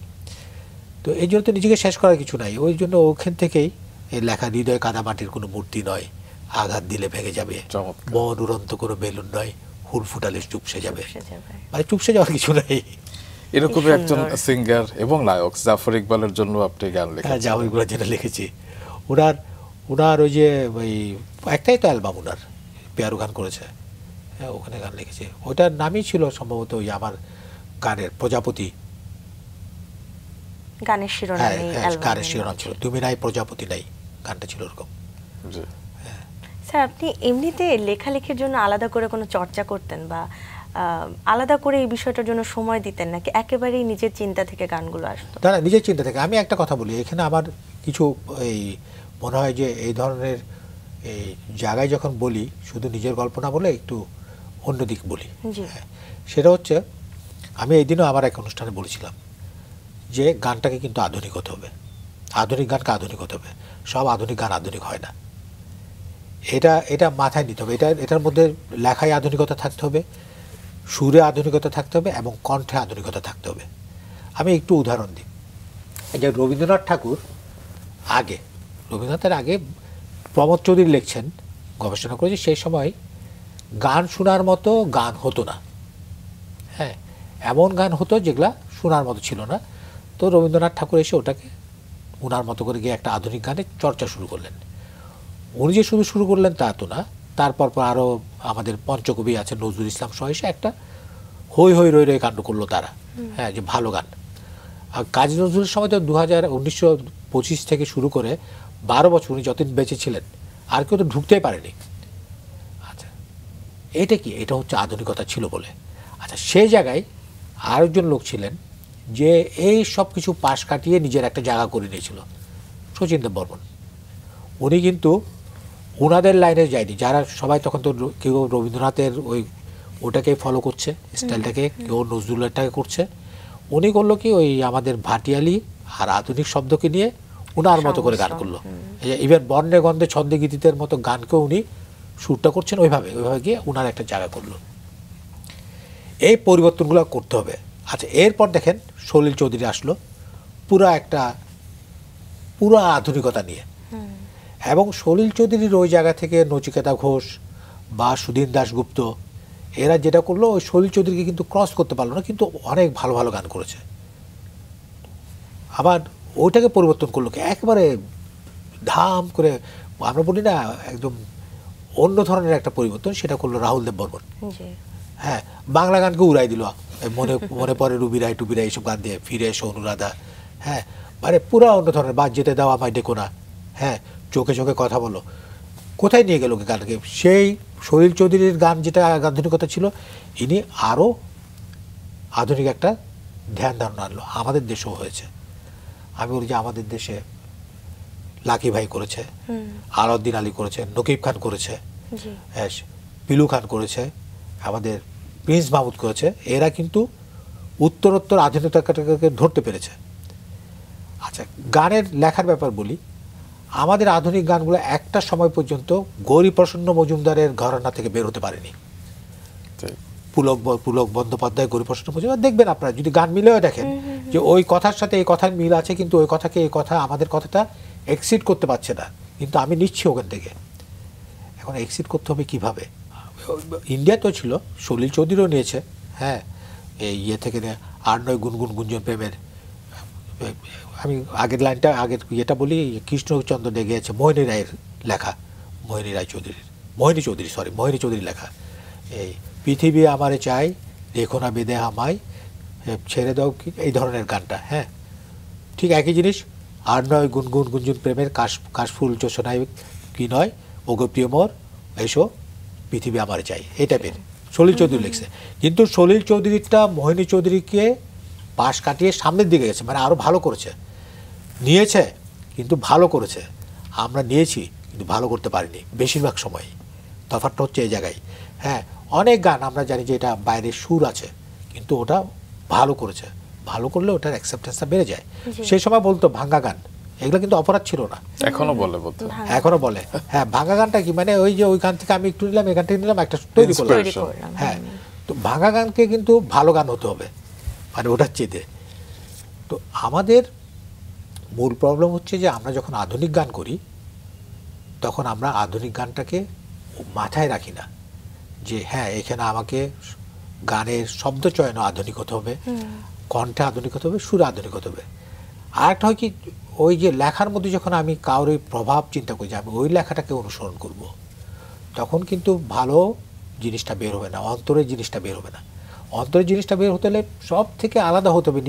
তো এই জন্য তো নিজেকে শেষ করার কিছু নাই। ওই জন্য ওখান থেকেই এই লেখা, হৃদয় কাদামাটির কোনো মূর্তি নয়, আঘাত দিলে ভেঙে যাবে, মন উড়ন্ত কোনো বেলুন নয়, হুল ফুটালে চুপসে যাবে। মানে চুপসে যাওয়ার কিছু নাই। এরকমই একজন সিঙ্গার এবং নায়ক জাফর ইকবালের জন্য আপনি গান লিখেছেন। হ্যাঁ, জাফর ইকবালের যেটা লিখেছি, ওনার ওই যে ওই একটাই তো অ্যালবাম ওনার, পেয়ারু গান করেছে, হ্যাঁ, ওখানে গান লিখেছি। ওটার নামই ছিল সম্ভবত ওই আমার গানের প্রজাপতি, গানের শিরোনাম ছিল তুমি নাই প্রজাপতি নাই, গানটা ছিল ওরকম। স্যার, আপনি এমনিতে লেখালেখির জন্য আলাদা করে কোনো চর্চা করতেন বা আলাদা করে এই বিষয়টার জন্য সময় দিতেন, নাকি একেবারেই নিজের চিন্তা থেকে গানগুলো আসতো? না, নিজের চিন্তা থেকে। আমি একটা কথা বলি, এখানে আমার কিছু এই মনে হয় যে এই ধরনের এই জায়গায় যখন বলি, শুধু নিজের গল্প না বলে একটু অন্যদিক বলি। সেটা হচ্ছে, আমি এই দিনও আমার এক অনুষ্ঠানে বলেছিলাম যে গানটাকে কিন্তু আধুনিক হতে হবে, আধুনিক গানকে আধুনিক হতে হবে। সব আধুনিক গান আধুনিক হয় না, এটা মাথায় নিতে হবে। এটার মধ্যে লেখায় আধুনিকতা থাকতে হবে, সুরে আধুনিকতা থাকতে হবে, এবং কণ্ঠে আধুনিকতা থাকতে হবে। আমি একটু উদাহরণ দিই। এই যে রবীন্দ্রনাথের আগে প্রমোদ চৌধুরী লিখছেন, গবেষণা করেছে, সেই সময় গান শোনার মতো গান হতো না। হ্যাঁ, এমন গান হতো যেগুলা শোনার মতো ছিল না। তো রবীন্দ্রনাথ ঠাকুর এসে ওটাকে ওনার মতো করে গিয়ে একটা আধুনিক গানের চর্চা শুরু করলেন। উনি যে শুরু করলেন তা তো না, তারপর আরও আমাদের পঞ্চকবি আছে, নজরুল ইসলাম সহ এসে একটা হই হই রই রই কাণ্ড করলো তারা। হ্যাঁ, যে ভালো গান। আর কাজী নজরুলের সময় তো 1925 থেকে শুরু করে 12 বছর উনি যতদিন বেঁচে ছিলেন, আর কেউ তো ঢুকতেই পারেনি। আচ্ছা, এটা কি? এটা হচ্ছে আধুনিকতা ছিল বলে। আচ্ছা, সেই জায়গায় আরেকজন লোক ছিলেন যে এই সব কিছু পাশ কাটিয়ে নিজের একটা জায়গা করে নিয়েছিল, শচীন দেববর্মন। উনি কিন্তু ওনাদের লাইনে যায়নি, যারা সবাই তখন তো কেউ রবীন্দ্রনাথের ওটাকে ফলো করছে, স্টাইলটাকে, কেউ নজরুলেরটাকে করছে। উনি করলো কি, ওই আমাদের ভাটিয়ালি আর আধুনিক শব্দকে নিয়ে ওনার মতো করে গান করলো। ইভেন বর্ণে গন্ধে ছন্দে গীতিতের মতো গানকেও উনি সুরটা করছেন ওইভাবে গিয়ে ওনার একটা জায়গা করলো। এই পরিবর্তনগুলো করতে হবে। আচ্ছা, এরপর দেখেন সলিল চৌধুরী আসলো পুরো আধুনিকতা নিয়ে। এবং সলিল চৌধুরীর ওই জায়গা থেকে নচিকেতা ঘোষ বা সুধীন দাশগুপ্ত এরা যেটা করলো, ওই সলিল চৌধুরীকে কিন্তু ক্রস করতে পারলো না, কিন্তু অনেক ভালো ভালো গান করেছে। আবার ওইটাকে পরিবর্তন করলো কি, একেবারে ধাম করে, আমরা বলি না একদম অন্য ধরনের একটা পরিবর্তন, সেটা করলো রাহুল দেববর্মন। হ্যাঁ, বাংলা গানকে উড়াই দিল, মনে মনে পড়ে রুবি রায় টুবি রায় এইসব গান দিয়ে, ফিরে এসো অনুরাধা, হ্যাঁ, মানে পুরো অন্য ধরনের, বাদ যেতে দাও আমায় ডেকো না, হ্যাঁ, চোখে চোখে কথা বলো। কোথায় নিয়ে গেল গানকে? সেই সলিল চৌধুরীর গান যেটা আধুনিকতা ছিল, ইনি আরও আধুনিক একটা ধ্যান ধারণা আনলো। আমাদের দেশেও হয়েছে। আমি বলি যে আমাদের দেশে লাকি ভাই করেছে, আলাউদ্দিন আলী করেছে, নকিব খান করেছে, হ্যাঁ, পিলু খান করেছে, আমাদের প্রিন্স মাহমুদ করেছে। এরা কিন্তু উত্তরোত্তর আধুনিকতাকে ধরতে পেরেছে। আচ্ছা, গানের লেখার ব্যাপার বলি, আমাদের আধুনিক গানগুলো একটা সময় পর্যন্ত গৌরীপ্রসন্ন মজুমদারের ঘরানা থেকে বের হতে পারেনি। পুলক বন্দ্যোপাধ্যায়, গৌরীপ্রসন্ন মজুমদার, দেখবেন আপনারা যদি গান মিলেও দেখেন যে ওই কথার সাথে এই কথার মিল আছে, কিন্তু ওই কথাকে এই কথা আমাদের কথাটা এক্সিড করতে পারছে না। কিন্তু আমি নিচ্ছি ওখান থেকে। এখন এক্সিড করতে হবে কিভাবে? ইন্ডিয়াতেও ছিল, সলিল চৌধুরীও নিয়েছে, হ্যাঁ, এই ইয়ে থেকে আর নয় গুনগুন গুঞ্জন প্রেমের। আমি আগের লাইনটা, আগের ইয়েটা বলি, কৃষ্ণচন্দ্র দে গিয়েছে মোহিনী রায়ের লেখা, মোহিনী চৌধুরী লেখা, এই পৃথিবী আমারে চাই, রেখো না বেঁধে আমায়, ছেড়ে দাও, এই ধরনের গানটা, হ্যাঁ, ঠিক একই জিনিস। আর নয় গুনগুন গুঞ্জন প্রেমের কাশফুল জোছনায় কি নয়, ওগো প্রিয় মোর এসো, পৃথিবী আমারে চাই, এই টাইপের সলিল চৌধুরী লিখছে। কিন্তু সলিল চৌধুরীটা মোহিনী চৌধুরীকে পাশ কাটিয়ে সামনের দিকে গেছে, মানে আরও ভালো করেছে, নিয়েছে কিন্তু ভালো করেছে। আমরা নিয়েছি কিন্তু ভালো করতে পারিনি বেশিরভাগ সময়ই। তফাৎটা হচ্ছে এই জায়গায়। হ্যাঁ, অনেক গান আমরা জানি যে এটা বাইরের সুর আছে, কিন্তু ওটা ভালো করেছে। ভালো করলে ওটার অ্যাকসেপ্টেন্সটা বেড়ে যায়। সেই সময় বলতো ভাঙ্গা গান, এগুলো কিন্তু অপরাধ ছিল না, এখনো বলে বলতে, এখনো বলে। হ্যাঁ, ভাঙ্গা গানটা কি, মানে ওই যে ওই গান থেকে আমি একটু নিলাম, এখান থেকে নিলাম, একটা তৈরি করলাম। হ্যাঁ, তো ভাঙ্গা গানকে কিন্তু ভালো গান হতে হবে, মানে ওটার চেয়ে। তো আমাদের মূল প্রবলেম হচ্ছে যে আমরা যখন আধুনিক গান করি, তখন আমরা আধুনিক গানটাকে মাথায় রাখি না যে হ্যাঁ, এখানে আমাকে গানের শব্দ চয়ন আধুনিক হতে হবে, কণ্ঠে আধুনিক হতে হবে, সুরে আধুনিক হতে হবে। আর একটা হয় কি, ওই যে লেখার মধ্যে যখন আমি কারোর প্রভাব চিন্তা করি যে আমি ওই লেখাটাকে অনুসরণ করব, তখন কিন্তু ভালো জিনিসটা বের হবে না, অন্তরের জিনিসটা বের হবে না। অন্তরের জিনিসটা বের হতে হলে সব থেকে আলাদা হতে হবে,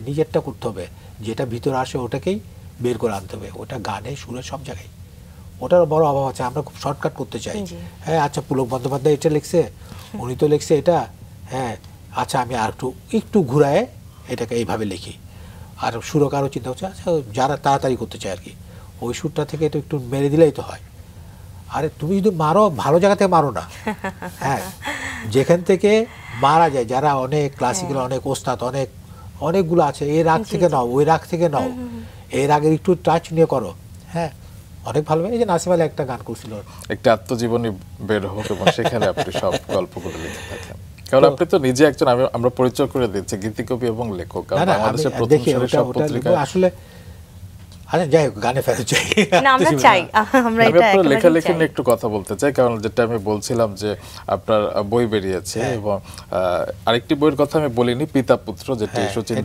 নিজেরটা করতে হবে, যেটা ভিতরে আসে ওটাকেই বের করে আনতে হবে। ওটা গানে, সুরে, সব জায়গায় ওটার বড় অভাব আছে। আমরা খুব শর্টকাট করতে চাই। হ্যাঁ, আচ্ছা, পুলক বন্দ্যোপাধ্যায় এটা লিখছে, উনি তো লিখছে এটা, হ্যাঁ, আচ্ছা আমি আর একটু ঘুরায় এটাকে এইভাবে লিখি। আর সুরকারও চিন্তা হচ্ছে, আচ্ছা যারা তাড়াতাড়ি করতে চায় আর কি, ওই সুরটা থেকে এটা একটু মেরে দিলেই তো হয়। আরে তুমি যদি মারো, ভালো জায়গা থেকে মারো না। হ্যাঁ, যেখান থেকে মারা যায়, যারা অনেক ক্লাসিক্যাল, অনেক ওস্তাদ, অনেকগুলো আছে, এই রাগ থেকে নাও, ওই রাগ থেকে নাও, এই রাগের একটু টাচ নিয়ে করো। হ্যাঁ, অনেক ভালো। এই যে নাসিম আলী একটা গান করছিল, একটা আত্মজীবনী বের হোক, এবং সেখানে আপনি সব গল্পগুলো লিখে থাকেন। কারণ আপনি তো নিজে একজন, আমরা পরিচয় করে দিচ্ছি, গীতিকবি এবং লেখক। বাংলাদেশের প্রথম সারির সব পত্রিকায় আসলে, আচ্ছা যাই হোক, গানে ফেরত চাই না, আমরা চাই, আমরা এটা আপনার লেখালেখি নিয়ে একটু কথা বলতে চাই। কারণ যেটা আমি বলছিলাম যে আপনার বই বেরিয়েছে, এবং আরেকটি বইয়ের কথা আমি বলিনি, পিতা পুত্র, যেটি শচীন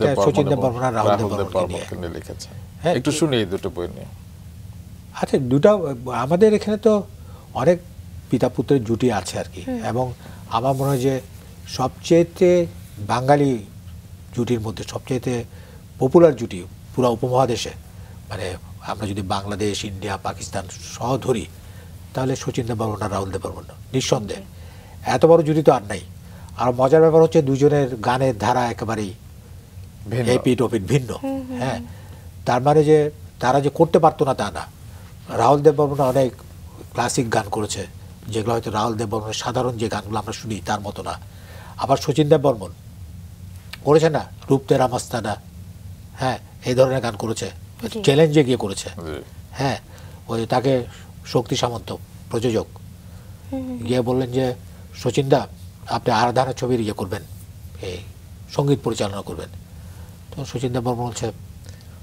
দেব বর্মণ আর রাহুল দেব বর্মণকে নিয়ে লিখেছেন। একটু শুনি এই দুটো বই নিয়ে। আচ্ছা, দুটা আমাদের এখানে তো অনেক পিতা পুত্রের জুটি আছে আর কি, এবং আমার মনে হয় যে সবচেয়েতে বাঙালি জুটির মধ্যে সবচেয়েতে পপুলার জুটি পুরো উপমহাদেশে, মানে আমরা যদি বাংলাদেশ, ইন্ডিয়া, পাকিস্তান সহ ধরি, তাহলে শচীন দেব বর্মণ আর রাহুল দেব বর্মণ, নিঃসন্দেহে। এত বড় জুটি তো আর নাই। আর মজার ব্যাপার হচ্ছে দুজনের গানের ধারা একেবারেই এপিট ওপিট ভিন্ন। হ্যাঁ, তার মানে যে তারা যে করতে পারতো না তা না। রাহুল দেব বর্মণ অনেক ক্লাসিক গান করেছে, যেগুলো হয়তো রাহুল দেব বর্মণের সাধারণ যে গানগুলো আমরা শুনি তার মতো না। আবার শচীন দেব বর্মণ করেছে না, রূপ তেরা মস্তানা, হ্যাঁ, এই ধরনের গান করেছে, চ্যালেঞ্জে গিয়ে করেছে। হ্যাঁ, ওই তাকে শক্তি সামন্ত প্রযোজক গিয়ে বললেন যে শচীন দা, আপনি আরাধনা ছবির ইয়ে করবেন, এই সঙ্গীত পরিচালনা করবেন। তো শচীন দেব বর্মণ বলছে,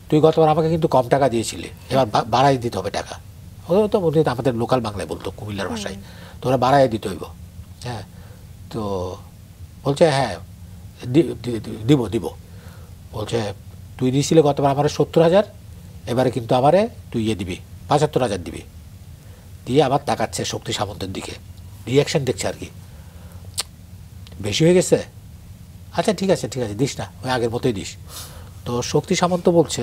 তুই গতবার আমাকে কিন্তু কম টাকা দিয়েছিলি, এবার বাড়াই দিতে হবে টাকা। ও তো আমাদের লোকাল বাংলায় বলতো, কুমিল্লার ভাষায়, তো ওরা বাড়াই দিতে হইব। হ্যাঁ, তো বলছে হ্যাঁ দিব। বলছে তুই দিয়েছিলে গতবার আমার 70,000, এবারে কিন্তু আমারে তুই ইয়ে দিবি 75,000 দিবি। দিয়ে আবার তাকাচ্ছে শক্তি সামন্তের দিকে, রিয়াকশন দেখছে আর কি। বেশি হয়ে গেছে, আচ্ছা ঠিক আছে দিস না, ওই আগের মতোই দিস। তো শক্তি সামন্ত বলছে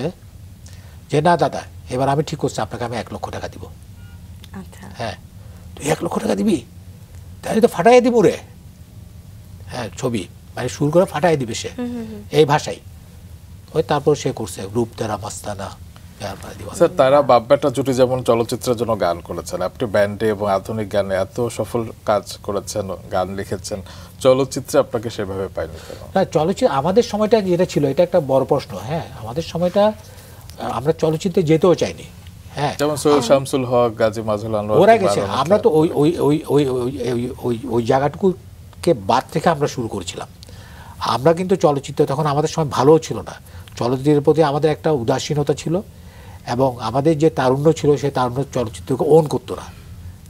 যে না দাদা, এবার আমি ঠিক করছি, আপনাকে আমি 1 লক্ষ টাকা দিব। আচ্ছা হ্যাঁ, তুই 1 লক্ষ টাকা দিবি, তাহলে তো ফাটাই দিব রে। হ্যাঁ, ছবি মানে সুর করে ফাটাই দিবে সে, এই ভাষায়। ওই তারপর সে করছে রূপ তেরা মাস্তানা। স্যার, তারা বাপ বেটা জুটি যেমন চলচ্চিত্রের জন্য গান করেছেন, আপনি ব্যান্ডে এবং আধুনিক গানে এত সফল কাজ করেছেন, গান লিখেছেন, চলচ্চিত্রে আপনাকে সেভাবে পাইনি কেন? না, চলচ্চিত্র আমাদের সময়টা যেটা ছিল, এটা একটা বড় প্রশ্ন। হ্যাঁ, আমাদের সময়টা আমরা চলচ্চিত্রে যেতেও চাইনি। হ্যাঁ, যেমন সৈয়দ শামসুল হক, গাজী মাজহারুল আনোয়ার, ওরা গেছে, আমরা তো ওই ওই ওই ওই ওই ওই জায়গাটুকুকে বাদ থেকে আমরা শুরু করেছিলাম। আমরা কিন্তু চলচ্চিত্র তখন আমাদের সময় ভালোও ছিল না, চলচ্চিত্রের প্রতি আমাদের একটা উদাসীনতা ছিল, এবং আমাদের যে তারুণ্য ছিল সেই তারুণ্য চলচ্চিত্রকে ওন করতো না।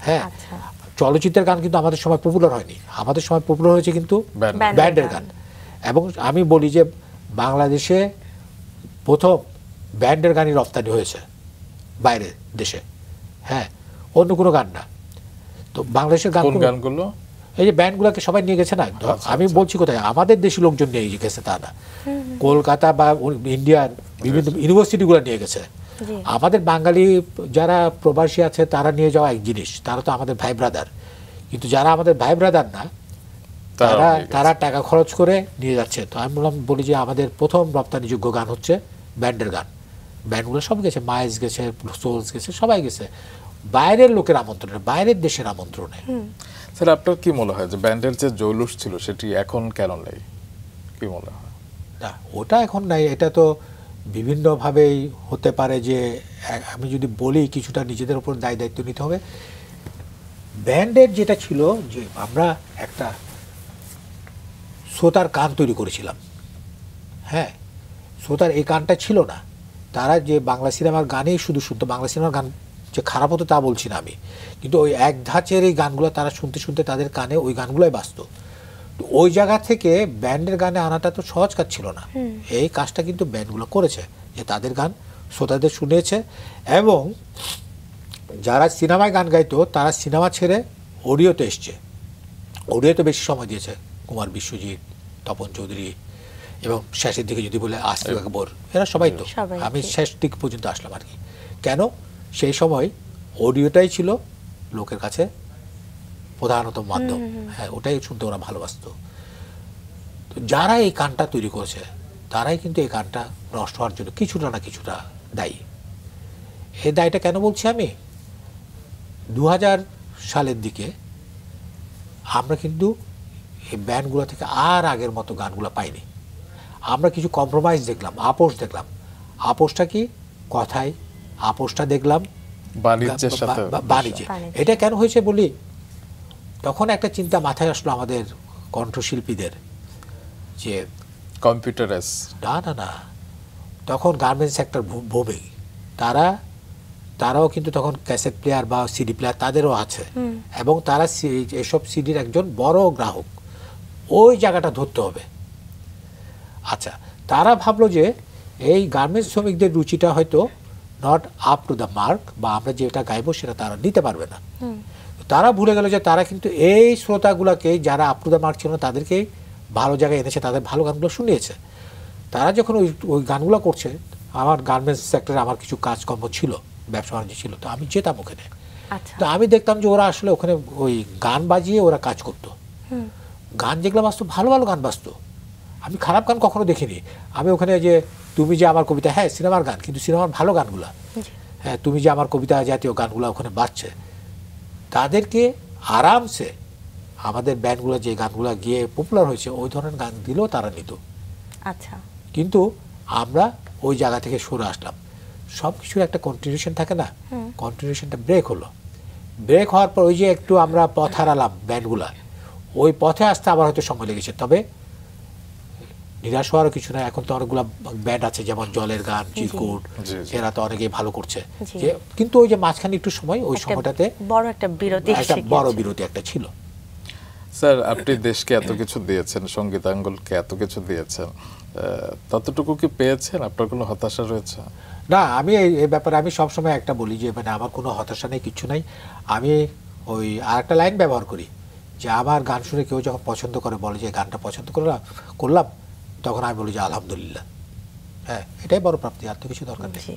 হ্যাঁ, চলচ্চিত্রের গান কিন্তু আমাদের সময় পপুলার হয়নি, আমাদের সময় পপুলার হয়েছে কিন্তু ব্যান্ডের গান। এবং আমি বলি যে বাংলাদেশে প্রথম ব্যান্ডের গানই রপ্তানি হয়েছে বাইরের দেশে। হ্যাঁ, অন্য কোনো গান না। তো বাংলাদেশের গানগুলো এই যে ব্যান্ডগুলোকে সবাই নিয়ে গেছে না, আমি বলছি কোথায়, আমাদের দেশি লোকজন নিয়ে গেছে তা না, কলকাতা বা ইন্ডিয়ার বিভিন্ন ইউনিভার্সিটিগুলো নিয়ে গেছে। আমাদের বাঙালি যারা প্রবাসী আছে তারা নিয়ে যাওয়া এক জিনিস, তারা তো আমাদের ভাই ব্রাদার, কিন্তু যারা আমাদের ভাই ব্রাদার না তারা টাকা খরচ করে নিয়ে যাচ্ছে। তো আমি বলি যে আমাদের প্রথম রপ্তানিযোগ্য গান হচ্ছে ব্যান্ডের গান। ব্যান্ডগুলো সব গেছে, মাইলস গেছে, সোলস গেছে, সবাই গেছে বাইরের লোকের আমন্ত্রণে, বাইরের দেশের আমন্ত্রণে। স্যার, আপনার কি মনে হয় যে ব্যান্ডের যে জৌলুস ছিল সেটি এখন কেন নেই, কি মনে হয়? না, ওটা এখন নাই। এটা তো বিভিন্নভাবেই হতে পারে। যে আমি যদি বলি, কিছুটা নিজেদের উপর দায়িত্ব নিতে হবে। ব্যান্ডের যেটা ছিল যে আমরা একটা শ্রোতার কান তৈরি করেছিলাম। হ্যাঁ, শ্রোতার এই গানটা ছিল না, তারা যে বাংলা সিনেমার গানেই শুধু শুনতো। বাংলা সিনেমার গান যে খারাপ হতো তা বলছি না আমি, কিন্তু ওই এক ধাঁচের এই গানগুলো তারা শুনতে শুনতে তাদের কানে ওই গানগুলোই বাজতো। তো ওই জায়গা থেকে ব্যান্ডের গানে আনাটা তো সহজ কাজ ছিল না। এই কাজটা কিন্তু ব্যান্ডগুলো করেছে, যে তাদের গান শ্রোতাদের শুনিয়েছে। এবং যারা সিনেমায় গান গাইতো তারা সিনেমা ছেড়ে অডিওতে এসছে, অডিওতে বেশি সময় দিয়েছে। কুমার বিশ্বজিৎ, তপন চৌধুরী, এবং শেষের দিকে যদি বলে আসিফ আকবর, এরা সবাই তো। আমি শেষ দিক পর্যন্ত আসলাম আর কি। কেন? সেই সময় অডিওটাই ছিল লোকের কাছে প্রধানত মাধ্যম। হ্যাঁ, ওটাই শুনতে ওরা ভালোবাসতো। তো যারা এই গানটা তৈরি করেছে তারাই কিন্তু এই গানটা নষ্ট হওয়ার জন্য কিছুটা না কিছুটা দায়ী। এই দায়টা কেন বলছি আমি? 2000 সালের দিকে আমরা কিন্তু এই ব্যান্ডগুলো থেকে আর আগের মতো গানগুলো পাইনি। আমরা কিছু কম্প্রোমাইজ দেখলাম, আপোষ দেখলাম। আপোষটা কি? কথায় আপোষটা দেখলাম, বাণিজ্যের সাথে। বাণিজ্যে। এটা কেন হয়েছে বলি, তখন একটা চিন্তা মাথায় আসলো আমাদের কণ্ঠশিল্পীদের, যে কম্পিউটারাইজ। না, তখন গার্মেন্টস সেক্টর বোমে, তারাও কিন্তু তখন ক্যাসেট প্লেয়ার বা সিডি প্লেয়ার তাদেরও আছে, এবং তারা এসব সিডির একজন বড় গ্রাহক। ওই জায়গাটা ধরতে হবে। আচ্ছা, তারা ভাবলো যে এই গার্মেন্টস শ্রমিকদের রুচিটা হয়তো not up to the mark, বা আমরা যেটা গাইবো সেটা তারা নিতে পারবে না। তারা ভুলে গেল যে তারা কিন্তু এই শ্রোতাগুলোকে, যারা আপ টু দ্য মার্ক ছিল না, তাদেরকেই ভালো জায়গায় এনেছে, তাদের ভালো গানগুলো শুনিয়েছে। তারা যখন ওই গানগুলো করছে, আমার গার্মেন্টস সেক্টরে আমার কিছু কাজকর্ম ছিল, ব্যবসা বাণিজ্য ছিল, তো আমি যেতাম ওখানে। তো আমি দেখতাম যে ওরা আসলে ওখানে ওই গান বাজিয়ে ওরা কাজ করতো। গান যেগুলো বাজতো, ভালো ভালো গান বাজতো। আমি খারাপ গান কখনো দেখিনি। আমি ওখানে যে তুমি যে আমার কবিতা, হ্যাঁ সিনেমার গান, কিন্তু সিনেমার ভালো গানগুলা, হ্যাঁ তুমি যে আমার কবিতা জাতীয় গানগুলো ওখানে বাজছে। তাদেরকে আরামসে আমাদের ব্যান্ডগুলো যে গানগুলো গিয়ে পপুলার হয়েছে ওই ধরনের গান দিলেও তারা নিত। আচ্ছা, কিন্তু আমরা ওই জায়গা থেকে সরে আসলাম। সব কিছুর একটা কন্টিনিউশন থাকে না, কন্টিনিউশনটা ব্রেক হলো। ব্রেক হওয়ার পর ওই যে একটু আমরা পথ হারালাম ব্যান্ডগুলা, ওই পথে আসতে আবার হয়তো সময় লেগেছে। তবে নিরাশ হওয়ারও কিছু না, এখন তো অনেকগুলো ব্যান্ড আছে, যেমন জলের গান, চিরকুট, এরা তো অনেকেই ভালো করছে। কিন্তু ওই যে মাঝখানে একটু সময়, ওই সময়টাতে বড় একটা বিরতি একটা ছিল। স্যার, আপনি দেশকে এত কিছু দিয়েছেন, সঙ্গীতাঙ্গলকে এত কিছু দিয়েছেন, ততটুকু কি পেয়েছেন? আপনার কোনো হতাশা রয়েছে? না, আমি এই ব্যাপারে আমি সবসময় একটা বলি যে মানে আমার কোনো হতাশা নেই, কিছু নাই। আমি ওই আর একটা লাইন ব্যবহার করি যে আমার গান শুনে কেউ যখন পছন্দ করে, বলে যে গানটা পছন্দ করলাম, তখন আমি বলি যে আলহামদুলিল্লাহ। হ্যাঁ, এটাই বড় প্রাপ্তি, আর তো কিছু দরকার নেই। জি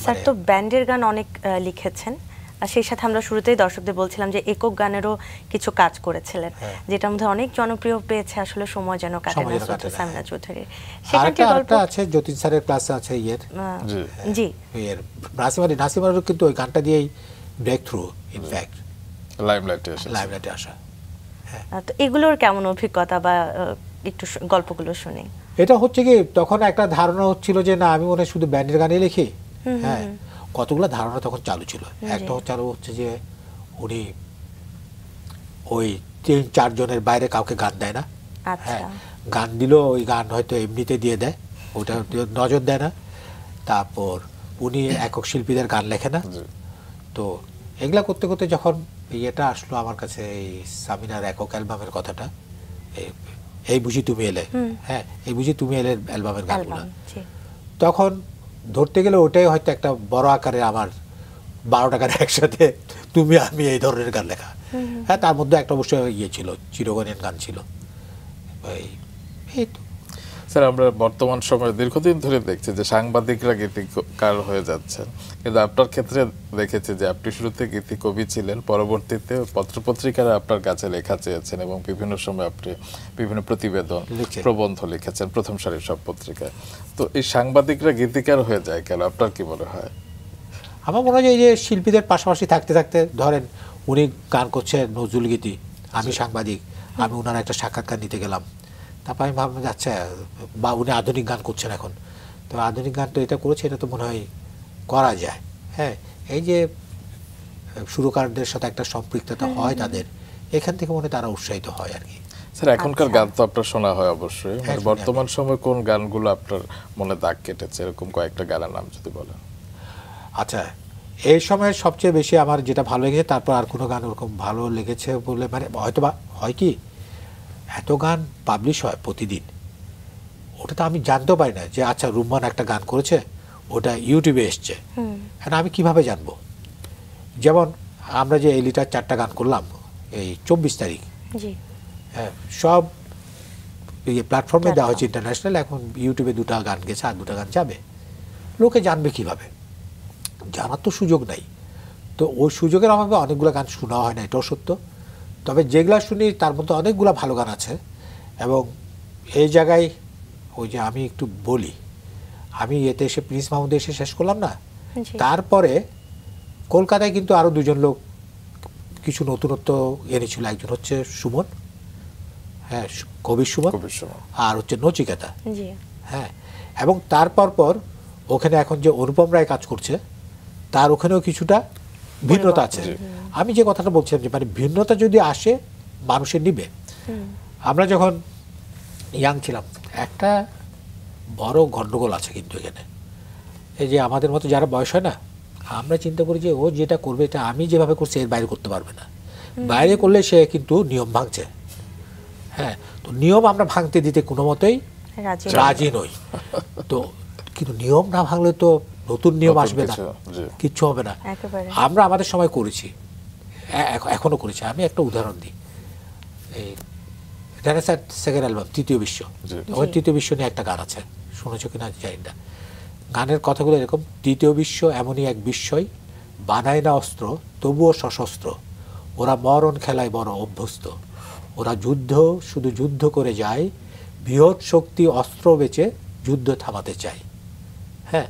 স্যার, তো ব্যান্ডের গান অনেক লিখেছেন, আর সেই সাথে আমরা শুরুতেই দর্শকদের বলছিলাম যে একক গানেরও কিছু কাজ করেছিলেন, যেটার মধ্যে অনেক জনপ্রিয় পেয়েছে আসলে সময় যেন কাটে না, সামিনা চৌধুরী। সেখানটির গল্প আছে, যতীন স্যারের ক্লাসে আছে জি নাসিমারও কিন্তু ওই গানটা দিয়েই ব্রেক থ্রু, ইনফ্যাক্ট লাইমলাইটে আসা। তো এগুলোর কেমন অভিজ্ঞতা বা একটু গল্পগুলো শুনি। এটা হচ্ছে কি, তখন একটা ধারণা হচ্ছিল যে না, আমি মনে হয় শুধু ব্যান্ডের গানই লিখি। হ্যাঁ, কতগুলো ধারণা তখন চালু ছিল। একটা চালু হচ্ছে যে উনি ওই 3-4 জনের বাইরে কাউকে গান দেয় না। হ্যাঁ, গান দিল, ওই গান হয়তো এমনিতে দিয়ে দেয়, ওটা নজর দেয় না। তারপর উনি একক শিল্পীদের গান লেখে না। তো এগুলা করতে করতে যখন এটা আসলো আমার কাছে, এই সামিনার একক অ্যালবামের কথাটা, এই বুঝি তুমি এলে, হ্যাঁ, এই বুঝি তুমি এলে অ্যালবামের গানগুলো, তখন ধরতে গেলে ওটাই হয়তো একটা বড় আকারে আমার 12টা গান একসাথে তুমি আমি এই ধরনের গান লেখা। হ্যাঁ, তার মধ্যে একটা অবশ্যই ছিল, চিরগণের গান ছিল। এই তো স্যার, আমরা বর্তমান সময়ে দীর্ঘদিন ধরে দেখছি যে সাংবাদিকরা গীতিকার হয়ে যাচ্ছেন, কিন্তু আপনার ক্ষেত্রে দেখেছি যে আপনি শুরুতে গীতি কবি ছিলেন, পরবর্তীতে পত্রপত্রিকারা আপনার কাছে লেখা চেয়েছেন এবং বিভিন্ন সময় আপনি বিভিন্ন প্রতিবেদন, প্রবন্ধ লিখেছেন প্রথম সারির সব পত্রিকায়। তো এই সাংবাদিকরা গীতিকার হয়ে যায় কেন, আপনার কি মনে হয়? আমার মনে হয় যে শিল্পীদের পাশাপাশি থাকতে থাকতে, ধরেন উনি গান করছেন নজরুল গীতি, আমি সাংবাদিক, আমি ওনার একটা সাক্ষাৎকার নিতে গেলাম, তারপর আমি ভাবলাম যে আচ্ছা, বা উনি আধুনিক গান করছেন এখন, তো আধুনিক গান তো এটা করেছে, এটা তো মনে হয় করা যায়। হ্যাঁ, এই যে সুরকারদের সাথে একটা সম্পৃক্ততা হয় তাদের, এখান থেকে মনে তারা উৎসাহিত হয় আর কি। স্যার, এখনকার গান তো আপনার শোনা হয় অবশ্যই, বর্তমান সময় কোন গানগুলো আপনার মনে দাগ কেটেছে, এরকম কয়েকটা গানের নাম যদি বলেন। আচ্ছা, এই সময় সবচেয়ে বেশি আমার যেটা ভালো লেগেছে, তারপর আর কোনো গান ওরকম ভালো লেগেছে বলে, মানে হয়তো বা হয় কি, এত গান পাবলিশ হয় প্রতিদিন, ওটা তো আমি জানতেও পারি না যে আচ্ছা রুম্মান একটা গান করেছে, ওটা ইউটিউবে এসছে। হ্যাঁ, আমি কিভাবে জানবো? যেমন আমরা যে এই লিটার 4টা গান করলাম এই 24 তারিখ, হ্যাঁ, সব প্ল্যাটফর্মে দেওয়া হয়েছে ইন্টারন্যাশনাল, এখন ইউটিউবে 2টা গান গেছে, আর 2টা গান যাবে। লোকে জানবে কিভাবে? জানার তো সুযোগ নাই। তো ওই সুযোগের অভাবে অনেকগুলো গান শোনা হয় না, এটাও সত্য। তবে যেগুলো শুনি তার মধ্যে অনেকগুলো ভালো গান আছে। এবং এই জায়গায় ওই যে আমি একটু বলি, আমি এতে এসে প্রিন্স মাহমুদে এসে শেষ করলাম না, তারপরে কলকাতায় কিন্তু আরও 2জন লোক কিছু নতুনত্ব এনেছিল। একজন হচ্ছে সুমন, হ্যাঁ, কবির সুমন, আর হচ্ছে নচিকেতা। হ্যাঁ, এবং তারপর ওখানে এখন যে অনুপম রায় কাজ করছে, তার ওখানেও কিছুটা ভিন্নতা আছে। আমি যে কথাটা বলছিলাম যে মানে ভিন্নতা যদি আসে, মানুষের নিবে। আমরা যখন ইয়াং ছিলাম, একটা বড় গন্ডগোল আছে কিন্তু এখানে, এই যে আমাদের মতো যারা বয়স হয় না, আমরা চিন্তা করি যে ও যেটা করবে এটা আমি যেভাবে করছি এর বাইরে করতে পারবে না, বাইরে করলে সে কিন্তু নিয়ম ভাঙছে। হ্যাঁ, তো নিয়ম আমরা ভাঙতে দিতে কোনো মতেই রাজি নই। তো কিন্তু নিয়ম না ভাঙলে তো নতুন নিয়ম আসবে না, কিচ্ছু হবে না। আমরা আমাদের সময় করেছি, এখনো করেছি। আমি একটা উদাহরণ দিই, এই রেনেসাঁ সেকেন্ড অ্যালবাম তৃতীয় বিশ্ব, ওই তৃতীয় বিশ্ব নিয়ে একটা গান আছে, শুনেছ কিনা জানি না। গানের কথাগুলো এরকম: তৃতীয় বিশ্ব এমনই এক বিস্ময়, বানায় না অস্ত্র তবুও সশস্ত্র, ওরা মরণ খেলায় বড় অভ্যস্ত, ওরা যুদ্ধ শুধু যুদ্ধ করে যায়, বৃহৎ শক্তি অস্ত্র বেচে যুদ্ধ থামাতে চায়। হ্যাঁ,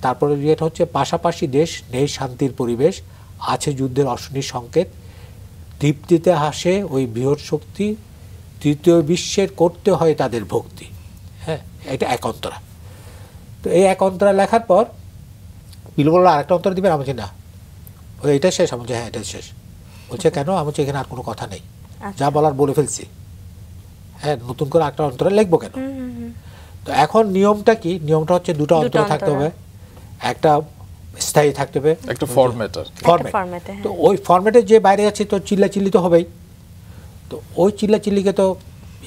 তারপরে এটা হচ্ছে পাশাপাশি দেশ নেই শান্তির পরিবেশ, আছে যুদ্ধের অশনি সংকেত, দীপ্তিতে হাসে ওই বৃহৎ শক্তি, তৃতীয় বিশ্বের করতে হয় তাদের ভক্তি। হ্যাঁ, এটা এক অন্তরা। তো এই এক অন্তরা লেখার পর বিল বললো আরেকটা অন্তরা দিবেন, আমি বলছি না, ওই এটা শেষ। আমি বলছি হ্যাঁ, এটা শেষ। বলছে কেন? আমি বলছি এখানে আর কোনো কথা নেই, যা বলার বলে ফেলছি। হ্যাঁ, নতুন করে একটা অন্তরা লিখবো কেন? তো এখন নিয়মটা কি? নিয়মটা হচ্ছে 2টা অন্তরা থাকতে হবে, একটা স্থায়ী থাকতে হবে, একটা ফরম্যাট। তো ওই ফরম্যাটে যে বাইরে যাচ্ছে তো চিল্লাচিল্লি তো হবেই। তো ওই চিল্লাচিল্লিকে তো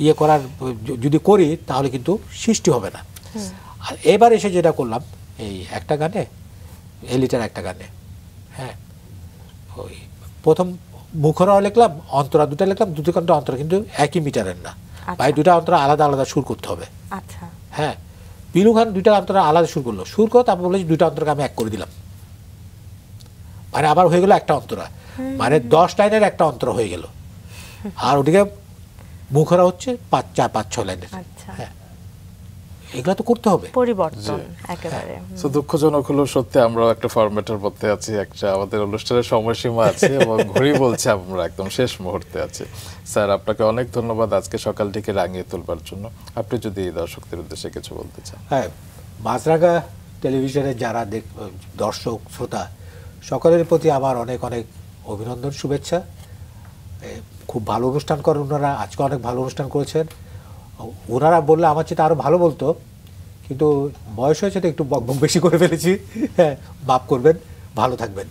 ইয়ে করার যদি করি তাহলে কিন্তু সৃষ্টি হবে না। আর এবার এসে যেটা করলাম, এই একটা গানে, এলিটার একটা গানে, হ্যাঁ, ওই প্রথম মুখরাও লিখলাম, অন্তরা দুটা লিখলাম, দুটো কিন্তু অন্তরা কিন্তু একই মিটারের না, আচ্ছা। ভাই দুটা অন্তরা আলাদা আলাদা সুর করতে হবে। আচ্ছা হ্যাঁ, পিলু খান দুইটা অন্তরা আলাদা সুর করলো, সুর করে তারপর বলে দুইটা অন্তরাকে আমি এক করে দিলাম, মানে আবার হয়ে গেল একটা অন্তরা, মানে 10 লাইনের একটা অন্তরা হয়ে গেল। আর ওদিকে মুখরা হচ্ছে 5-6 লাইনের। আচ্ছা হ্যাঁ, এগুলো তো করতে হবে। পরিবর্তন একেবারে। তো দুঃখজনক হলো সত্যি আমরাও একটা ফরম্যাটের মধ্যে আছি, একটা আমাদের অনুষ্ঠানের সময়সীমা আছে এবং ঘড়ি বলছে আমরা একদম শেষ মুহূর্তে আছি। স্যার আপনাকে অনেক ধন্যবাদ আজকে সকালটিকে রাঙিয়ে তুলবার জন্য। আপনি যদি এই দর্শকদের উদ্দেশ্যে কিছু বলতে চান। হ্যাঁ, মাছরাঙা টেলিভিশনের যারা দর্শক শ্রোতা সকলের প্রতি আমার অনেক অনেক অভিনন্দন, শুভেচ্ছা। খুব ভালো অনুষ্ঠান করেন ওনারা, আজকে অনেক ভালো অনুষ্ঠান করেছেন। ওনারা বললে আমার চেয়ে আরও ভালো বলতো, কিন্তু বয়স হয়েছে তো একটু বকবক বেশি করে ফেলেছি, হ্যাঁ মাফ করবেন, ভালো থাকবেন।